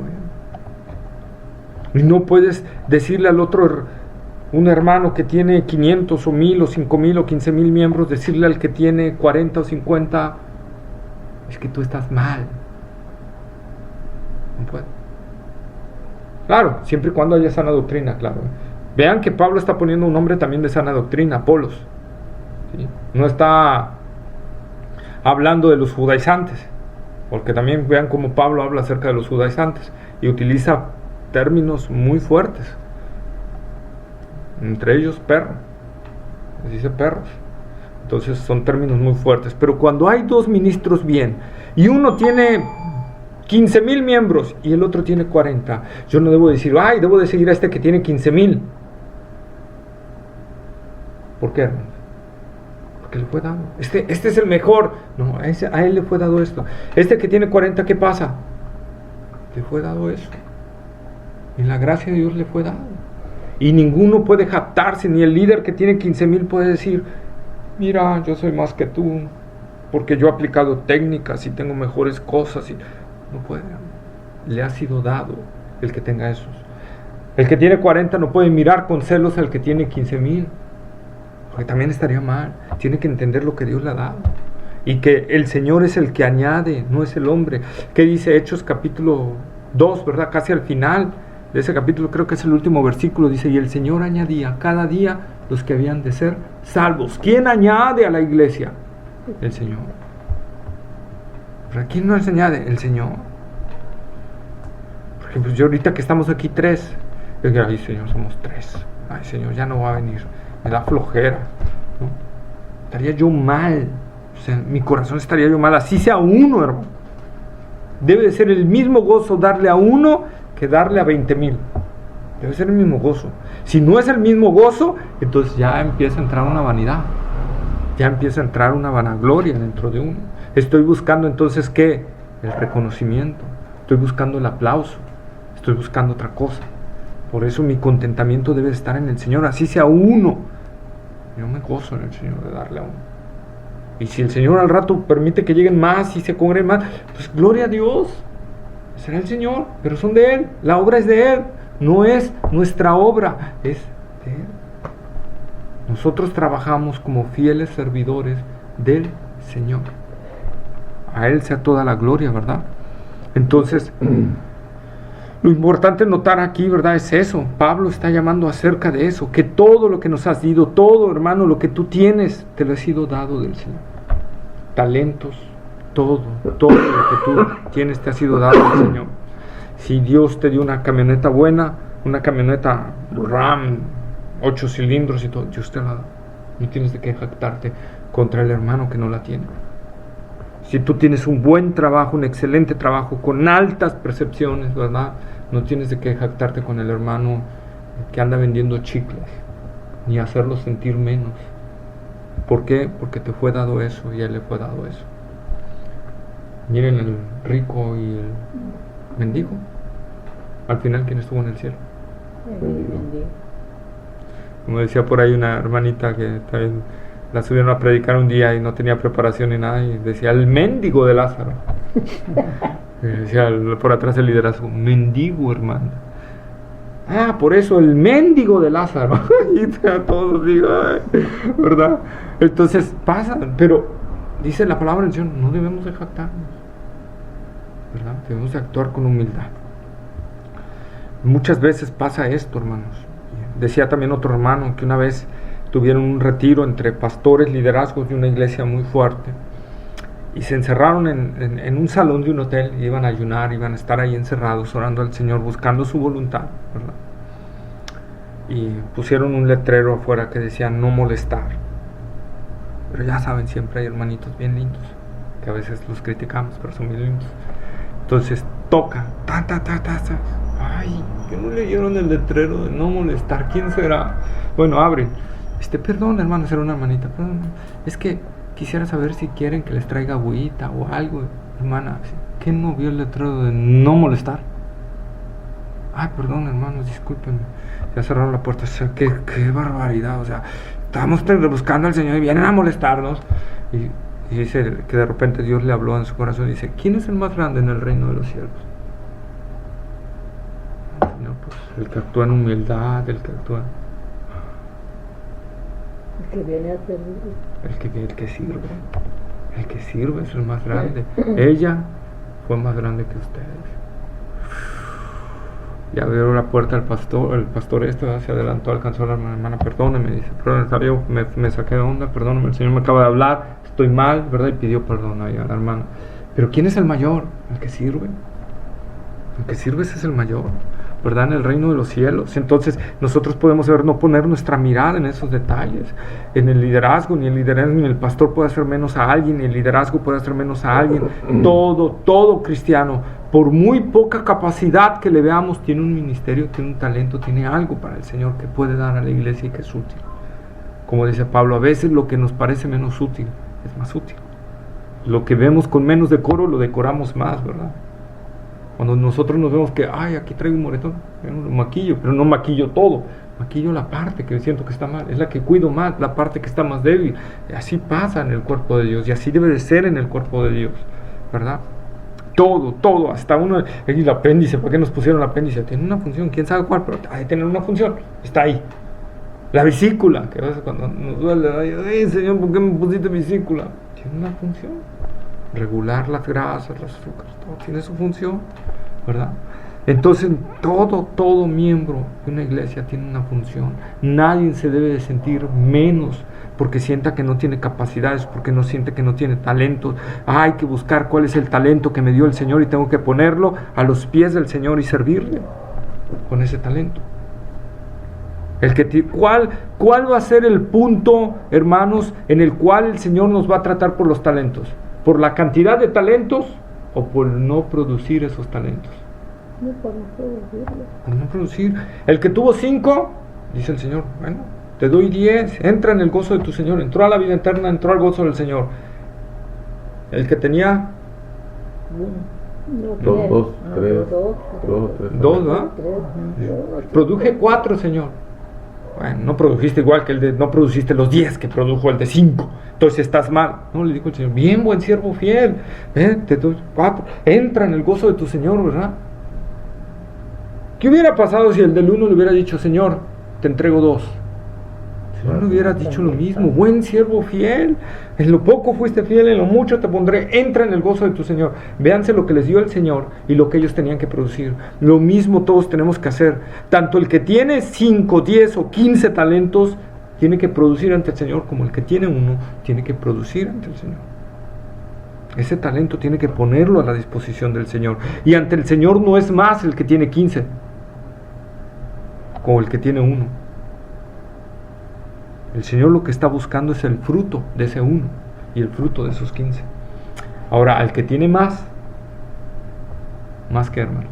Él. Y no puedes decirle al otro, un hermano que tiene 500 o 1000 o 5000 o 15000 miembros, decirle al que tiene 40 o 50, es que tú estás mal. No puede. Claro, siempre y cuando haya sana doctrina, claro. Vean que Pablo está poniendo un nombre también de sana doctrina, Apolos. ¿Sí? No está hablando de los judaizantes, porque también vean cómo Pablo habla acerca de los judaizantes y utiliza términos muy fuertes, entre ellos perro, les dice perros. Entonces son términos muy fuertes. Pero cuando hay dos ministros bien y uno tiene 15,000 miembros y el otro tiene 40, yo no debo decir, ay, debo de seguir a este que tiene 15,000. ¿Por qué, hermanos? Porque le fue dado. Este es el mejor. No, a él le fue dado esto. Este que tiene 40, ¿qué pasa? Le fue dado eso. En la gracia de Dios le fue dado. Y ninguno puede jactarse, ni el líder que tiene 15,000 puede decir, mira, yo soy más que tú, porque yo he aplicado técnicas y tengo mejores cosas. No puede. Le ha sido dado el que tenga esos. El que tiene 40 no puede mirar con celos al que tiene 15,000, porque también estaría mal. Tiene que entender lo que Dios le ha dado y que el Señor es el que añade, no es el hombre. ¿Qué dice Hechos capítulo 2, verdad? Casi al final de ese capítulo, creo que es el último versículo, dice, y el Señor añadía cada día los que habían de ser salvos. ¿Quién añade a la iglesia? El Señor. ¿Pero quién nos añade? El Señor. Por ejemplo, yo ahorita que estamos aquí 3, yo digo, ay Señor, somos 3. Ay Señor, ya no va a venir. Me da flojera, ¿no? Estaría yo mal. O sea, mi corazón estaría yo mal. Así sea uno, hermano. Debe de ser el mismo gozo darle a uno que darle a 20,000. Debe ser el mismo gozo. Si no es el mismo gozo, entonces ya empieza a entrar una vanidad. Ya empieza a entrar una vanagloria dentro de uno. Estoy buscando entonces, ¿qué? El reconocimiento. Estoy buscando el aplauso. Estoy buscando otra cosa. Por eso mi contentamiento debe estar en el Señor. Así sea uno. Yo me gozo en el Señor de darle a uno. Y si el Señor al rato permite que lleguen más y se congreguen más, pues gloria a Dios. Será el Señor, pero son de Él. La obra es de Él. No es nuestra obra, es de Él. Nosotros trabajamos como fieles servidores del Señor. A Él sea toda la gloria, ¿verdad? Entonces, lo importante notar aquí, ¿verdad? Es eso. Pablo está llamando acerca de eso, que todo lo que nos has dado, todo, hermano, lo que tú tienes, te lo ha sido dado del Señor. Talentos, todo lo que tú tienes te ha sido dado del Señor. Si Dios te dio una camioneta buena, una camioneta RAM, 8 cilindros y todo, Dios te la da. No tienes de qué jactarte contra el hermano que no la tiene. Si tú tienes un buen trabajo, un excelente trabajo, con altas percepciones, ¿verdad? No tienes de qué jactarte con el hermano que anda vendiendo chicles, ni hacerlo sentir menos. ¿Por qué? Porque te fue dado eso y a él le fue dado eso. Miren el rico y el mendigo. Al final, ¿quién estuvo en el cielo? Como decía por ahí una hermanita que también la subieron a predicar un día y no tenía preparación ni nada, y decía el mendigo de Lázaro. Y decía por atrás el liderazgo, mendigo, hermano. Ah, por eso el mendigo de Lázaro. Y a todos digo, ¿verdad? Entonces pasa, pero dice la palabra del Señor, no debemos de jactarnos, ¿verdad? Debemos de actuar con humildad. Muchas veces pasa esto, hermanos. Decía también otro hermano que una vez tuvieron un retiro entre pastores, liderazgos de una iglesia muy fuerte, y se encerraron en un salón de un hotel, y iban a ayunar, iban a estar ahí encerrados orando al Señor, buscando su voluntad, ¿verdad? Y pusieron un letrero afuera que decía no molestar. Pero ya saben, siempre hay hermanitos bien lindos que a veces los criticamos, pero son bien lindos. Entonces toca, ay, que no leyeron el letrero de no molestar, ¿quién será? Bueno, abren. Perdón, hermano, será una hermanita, perdón, es que quisiera saber si quieren que les traiga agüita o algo, hermana. ¿Quién no vio el letrero de no molestar? Ay, perdón, hermanos, discúlpenme. Ya cerraron la puerta. O sea, qué barbaridad. O sea, estamos buscando al Señor y vienen a molestarnos. Y dice que de repente Dios le habló en su corazón y dice, ¿quién es el más grande en el reino de los cielos? No, pues el que actúa en humildad, el que actúa... El que viene a servir. El que sirve. El que sirve es el más grande. Ella fue más grande que ustedes. Ya abrió la puerta al pastor. El pastor se adelantó, alcanzó a la hermana. Perdóneme, dice, perdón, me saqué de onda, perdóneme, el Señor me acaba de hablar. estoy mal, ¿verdad? Y pidió perdón a la hermana. Pero ¿quién es el mayor? El que sirve. El que sirve ese es el mayor, ¿verdad? En el reino de los cielos. Entonces nosotros podemos ver, no poner nuestra mirada en esos detalles, en el liderazgo, ni el pastor puede hacer menos a alguien, ni el liderazgo puede hacer menos a alguien. Todo cristiano, por muy poca capacidad que le veamos, tiene un ministerio, tiene un talento, tiene algo para el Señor que puede dar a la iglesia y que es útil. Como dice Pablo, a veces lo que nos parece menos útil es más útil. Lo que vemos con menos decoro lo decoramos más, ¿verdad? Cuando nosotros nos vemos que, aquí traigo un moretón, lo maquillo, pero no maquillo todo, maquillo la parte que siento que está mal, es la que cuido más, la parte que está más débil. Y así pasa en el cuerpo de Dios, y así debe de ser en el cuerpo de Dios, ¿verdad? Todo, hasta uno, el apéndice, ¿por qué nos pusieron el apéndice? Tiene una función, quién sabe cuál, pero ha de tener una función, está ahí. La vesícula, que a veces cuando nos duele, ay Señor, ¿por qué me pusiste vesícula? Tiene una función. Regular las grasas, los azúcares, todo tiene su función, ¿verdad? Entonces todo miembro de una iglesia tiene una función. Nadie se debe de sentir menos porque sienta que no tiene capacidades, porque no siente que no tiene talentos. Hay que buscar cuál es el talento que me dio el Señor y tengo que ponerlo a los pies del Señor y servirle con ese talento. ¿Cuál va a ser el punto, hermanos, en el cual el Señor nos va a tratar por los talentos? ¿Por la cantidad de talentos o por no producir esos talentos? No podemos producirlo. Por no producir. El que tuvo 5, dice el Señor, bueno, te doy 10, entra en el gozo de tu Señor, entró a la vida eterna, entró al gozo del Señor. El que tenía dos, tres, ¿verdad? Produje 4, Señor. Bueno, no produjiste igual que no produciste los 10 que produjo el de 5, entonces estás mal. No, le dijo el Señor, bien, buen siervo fiel, te doy 4, entra en el gozo de tu Señor, ¿verdad? ¿Qué hubiera pasado si el del 1 le hubiera dicho, Señor, te entrego 2? Si no le hubieras dicho lo mismo, buen siervo fiel, en lo poco fuiste fiel, en lo mucho te pondré, entra en el gozo de tu Señor. Véanse lo que les dio el Señor y lo que ellos tenían que producir. Lo mismo todos tenemos que hacer. Tanto el que tiene 5, 10 o 15 talentos tiene que producir ante el Señor, como el que tiene 1 tiene que producir ante el Señor. Ese talento tiene que ponerlo a la disposición del Señor. Y ante el Señor no es más el que tiene 15 como el que tiene 1. El Señor lo que está buscando es el fruto de ese 1 y el fruto de esos 15. Ahora, al que tiene más que, hermano,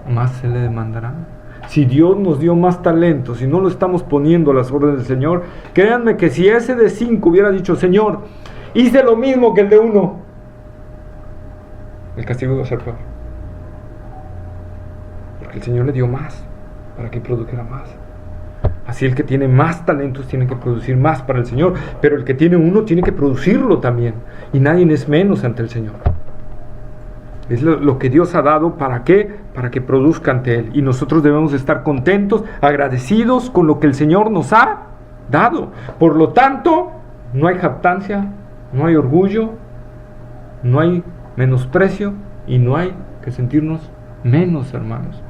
más se le demandará. Si Dios nos dio más talento, si no lo estamos poniendo a las órdenes del Señor, créanme que si ese de 5 hubiera dicho, Señor, hice lo mismo que el de 1, el castigo iba a ser peor. Porque el Señor le dio más para que produjera más. Así el que tiene más talentos tiene que producir más para el Señor, pero el que tiene 1 tiene que producirlo también, y nadie es menos ante el Señor. Es lo que Dios ha dado, ¿para qué? Para que produzca ante Él, y nosotros debemos estar contentos, agradecidos con lo que el Señor nos ha dado. Por lo tanto, no hay jactancia, no hay orgullo, no hay menosprecio, y no hay que sentirnos menos, hermanos.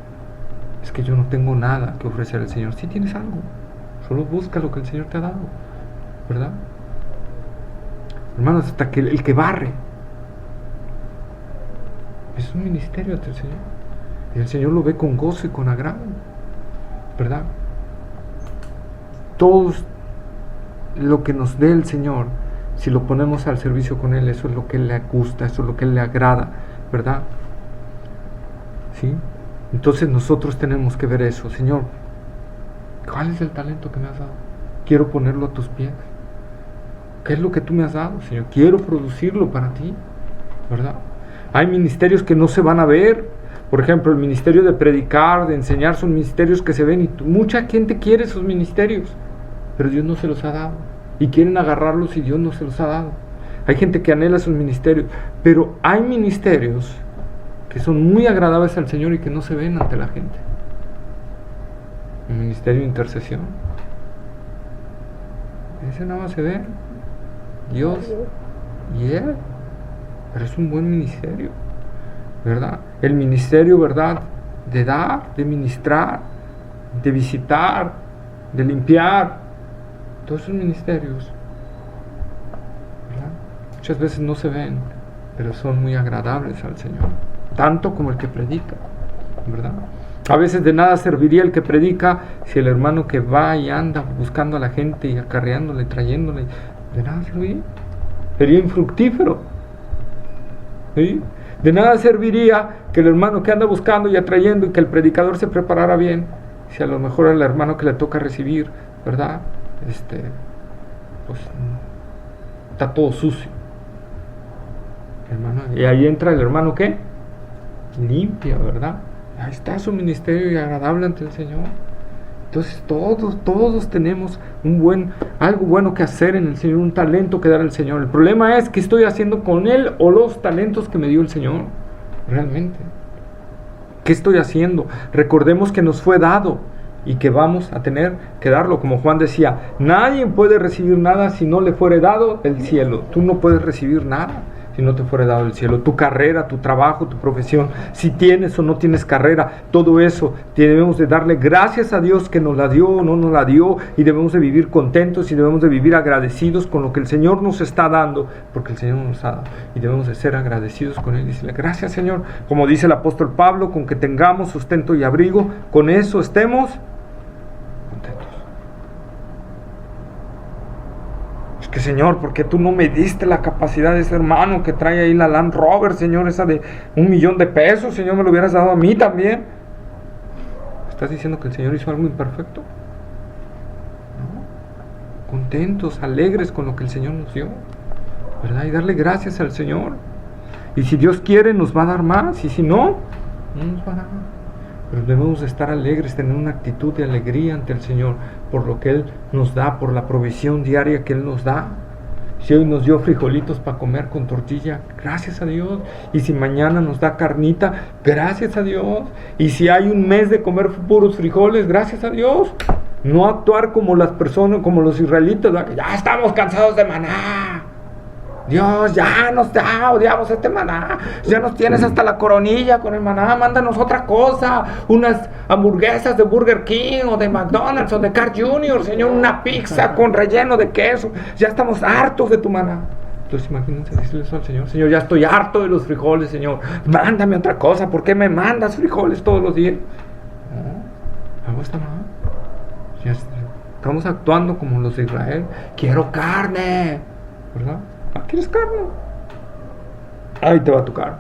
Es que yo no tengo nada que ofrecer al Señor. Sí tienes algo, solo busca lo que el Señor te ha dado, ¿verdad? Hermanos, hasta que el que barre es un ministerio ante el Señor, y el Señor lo ve con gozo y con agrado, ¿verdad? Todo lo que nos dé el Señor, si lo ponemos al servicio con Él, eso es lo que Él le gusta, eso es lo que Él le agrada, ¿verdad? ¿Sí? Entonces nosotros tenemos que ver eso. Señor, ¿cuál es el talento que me has dado? Quiero ponerlo a tus pies. ¿Qué es lo que tú me has dado, Señor? Quiero producirlo para ti, ¿verdad? Hay ministerios que no se van a ver. Por ejemplo, el ministerio de predicar, de enseñar, son ministerios que se ven y mucha gente quiere esos ministerios, pero Dios no se los ha dado. Y quieren agarrarlos y Dios no se los ha dado. Hay gente que anhela esos ministerios, pero hay ministerios que son muy agradables al Señor y que no se ven ante la gente. El ministerio de intercesión, ese nada más se ve Dios y Él, pero es un buen ministerio, ¿verdad? El ministerio, ¿verdad?, de dar, de ministrar, de visitar, de limpiar, todos esos ministerios muchas veces no se ven, pero son muy agradables al Señor, tanto como el que predica, ¿verdad? A veces de nada serviría el que predica si el hermano que va y anda buscando a la gente y acarreándole, trayéndole, de nada serviría, sería infructífero, ¿sí? De nada serviría que el hermano que anda buscando y atrayendo y que el predicador se preparara bien, si a lo mejor el hermano que le toca recibir, ¿verdad? Pues está todo sucio, hermano, y ahí entra el hermano ¿qué? Limpia, ¿verdad? Ahí está su ministerio y agradable ante el Señor. Entonces todos tenemos algo bueno que hacer en el Señor, un talento que dar al Señor. El problema es qué estoy haciendo con Él o los talentos que me dio el Señor, realmente. ¿Qué estoy haciendo? Recordemos que nos fue dado y que vamos a tener que darlo. Como Juan decía, nadie puede recibir nada si no le fuere dado el cielo. Tú no puedes recibir nada si no te fuere dado el cielo. Tu carrera, tu trabajo, tu profesión, si tienes o no tienes carrera, todo eso debemos de darle gracias a Dios que nos la dio o no nos la dio, y debemos de vivir contentos y debemos de vivir agradecidos con lo que el Señor nos está dando, porque el Señor nos ha dado, y debemos de ser agradecidos con Él y decirle gracias, Señor, como dice el apóstol Pablo, con que tengamos sustento y abrigo, con eso estemos contentos. Que Señor, porque tú no me diste la capacidad de ese hermano que trae ahí la Land Rover, Señor, esa de $1,000,000, Señor, me lo hubieras dado a mí también. ¿Estás diciendo que el Señor hizo algo imperfecto? No. Contentos, alegres con lo que el Señor nos dio, ¿verdad? Y darle gracias al Señor. Y si Dios quiere nos va a dar más, y si no, no nos va a dar más. Pero debemos estar alegres, tener una actitud de alegría ante el Señor por lo que Él nos da, por la provisión diaria que Él nos da. Si hoy nos dio frijolitos para comer con tortilla, gracias a Dios. Y si mañana nos da carnita, gracias a Dios. Y si hay un mes de comer puros frijoles, gracias a Dios. No actuar como las personas, como los israelitas, ¿verdad? Que ya estamos cansados de maná. Dios, ya nos da, odiamos este maná, ya nos tienes hasta la coronilla con el maná, mándanos otra cosa, unas hamburguesas de Burger King o de McDonald's o de Carl Jr., Señor, una pizza con relleno de queso, ya estamos hartos de tu maná. Entonces imagínense decirle eso al Señor, Señor, ya estoy harto de los frijoles, Señor, mándame otra cosa, ¿por qué me mandas frijoles todos los días? No, algo está mal, ya estamos actuando como los de Israel, quiero carne, ¿verdad? ¿Quieres carne? Ahí te va tu carne,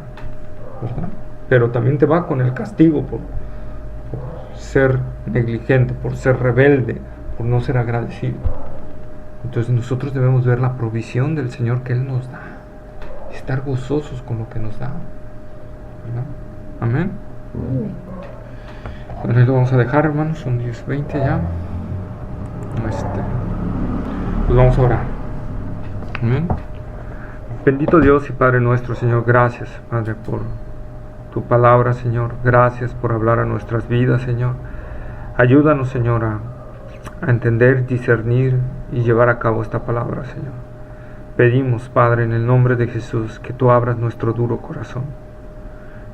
¿verdad? Pero también te va con el castigo por ser negligente, por ser rebelde, por no ser agradecido. Entonces nosotros debemos ver la provisión del Señor que Él nos da y estar gozosos con lo que nos da, ¿verdad? Amén. Bueno, ahí lo vamos a dejar, hermanos, son 10:20 ya. Pues vamos a orar. Amén. Bendito Dios y Padre nuestro, Señor, gracias, Padre, por tu palabra, Señor. Gracias por hablar a nuestras vidas, Señor. Ayúdanos, Señor, a entender, discernir y llevar a cabo esta palabra, Señor. Pedimos, Padre, en el nombre de Jesús, que tú abras nuestro duro corazón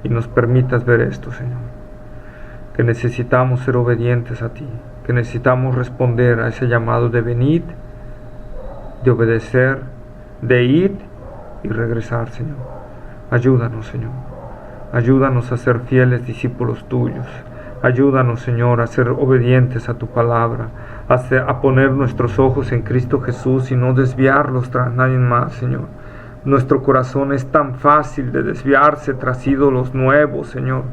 y nos permitas ver esto, Señor. Que necesitamos ser obedientes a ti, que necesitamos responder a ese llamado de venid, de obedecer, de ir y regresar, Señor. Ayúdanos, Señor. Ayúdanos a ser fieles discípulos tuyos. Ayúdanos, Señor, a ser obedientes a tu palabra, a poner nuestros ojos en Cristo Jesús y no desviarlos tras nadie más, Señor. Nuestro corazón es tan fácil de desviarse tras ídolos nuevos, Señor.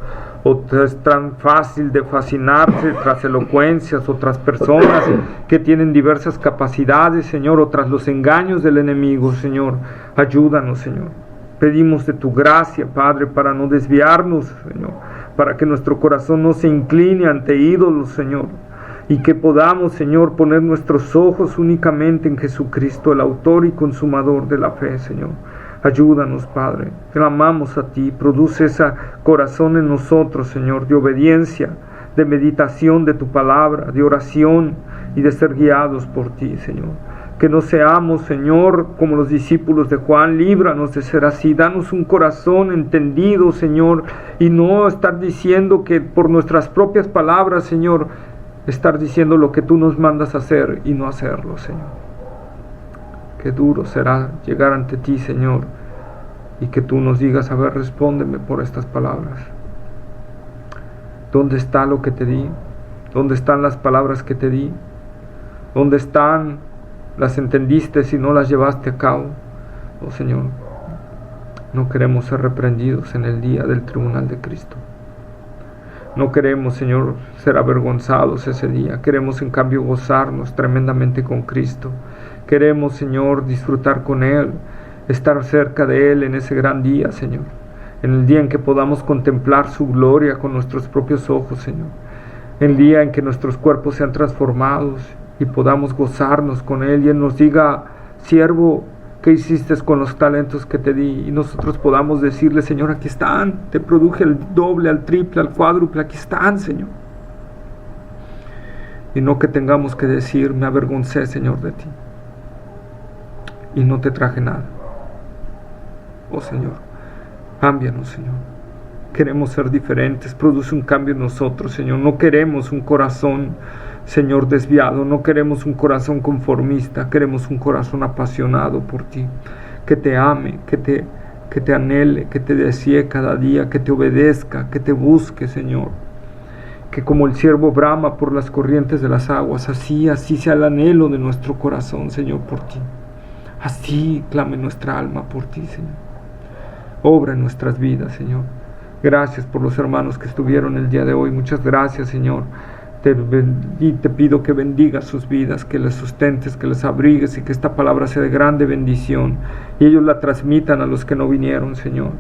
O es tan fácil de fascinarse tras elocuencias o tras personas que tienen diversas capacidades, Señor, o tras los engaños del enemigo, Señor. Ayúdanos, Señor. Pedimos de tu gracia, Padre, para no desviarnos, Señor, para que nuestro corazón no se incline ante ídolos, Señor, y que podamos, Señor, poner nuestros ojos únicamente en Jesucristo, el autor y consumador de la fe, Señor. Ayúdanos, Padre, clamamos a ti, produce ese corazón en nosotros, Señor, de obediencia, de meditación de tu palabra, de oración y de ser guiados por ti, Señor. Que no seamos, Señor, como los discípulos de Juan, líbranos de ser así, danos un corazón entendido, Señor, y no estar diciendo que por nuestras propias palabras, Señor, estar diciendo lo que tú nos mandas hacer y no hacerlo, Señor. qué duro será llegar ante ti, Señor, y que tú nos digas, a ver, respóndeme por estas palabras. ¿Dónde está lo que te di? ¿Dónde están las palabras que te di? ¿Dónde están? ¿Las entendiste si no las llevaste a cabo? Oh Señor, no queremos ser reprendidos en el día del tribunal de Cristo. No queremos, Señor, ser avergonzados ese día. Queremos, en cambio, gozarnos tremendamente con Cristo. Queremos, Señor, disfrutar con Él, estar cerca de Él en ese gran día, Señor. En el día en que podamos contemplar su gloria con nuestros propios ojos, Señor. En el día en que nuestros cuerpos sean transformados y podamos gozarnos con Él y Él nos diga, siervo, ¿qué hiciste con los talentos que te di? Y nosotros podamos decirle, Señor, aquí están, te produje el doble, al triple, al cuádruple, aquí están, Señor. Y no que tengamos que decir, me avergoncé, Señor, de ti, y no te traje nada. Oh Señor, cámbianos, Señor. Queremos ser diferentes, produce un cambio en nosotros, Señor. No queremos un corazón, Señor, desviado, no queremos un corazón conformista, queremos un corazón apasionado por ti, que te ame, que te anhele, que te desee cada día, que te obedezca, que te busque, Señor. Que como el siervo brama por las corrientes de las aguas, así sea el anhelo de nuestro corazón, Señor, por ti. Así clame nuestra alma por ti, Señor. Obra en nuestras vidas, Señor. Gracias por los hermanos que estuvieron el día de hoy. Muchas gracias, Señor. Y te pido que bendigas sus vidas, que les sustentes, que les abrigues y que esta palabra sea de grande bendición y ellos la transmitan a los que no vinieron, Señor.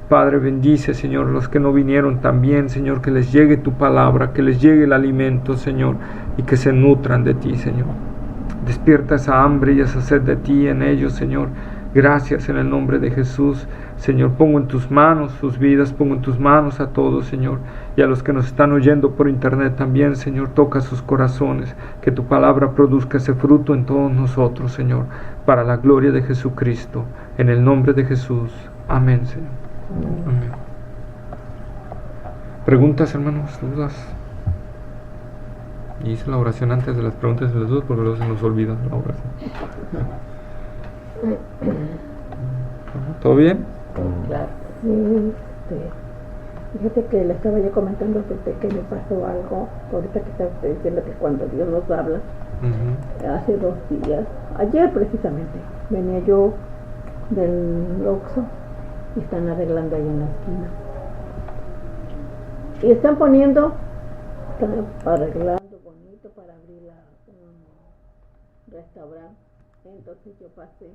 Padre, bendice, Señor, los que no vinieron también, Señor, que les llegue tu palabra, que les llegue el alimento, Señor, y que se nutran de ti, Señor. Despierta esa hambre y esa sed de ti en ellos, Señor. Gracias en el nombre de Jesús, Señor. Pongo en tus manos sus vidas, pongo en tus manos a todos, Señor, y a los que nos están oyendo por internet también, Señor. Toca sus corazones, que tu palabra produzca ese fruto en todos nosotros, Señor, para la gloria de Jesucristo. En el nombre de Jesús. Amén, Señor. Amén. ¿Preguntas, hermanos? ¿Dudas? Y hice la oración antes de las preguntas y las dudas porque luego se nos olvida la oración. ¿Todo bien? Claro. Sí, fíjate que le estaba yo comentando a usted que me pasó algo, ahorita que está usted diciendo que cuando Dios nos habla, hace 2 días, ayer precisamente, venía yo del Oxxo y están arreglando ahí en la esquina. Y están arreglando bonito para abrir un restaurante. Entonces yo pasé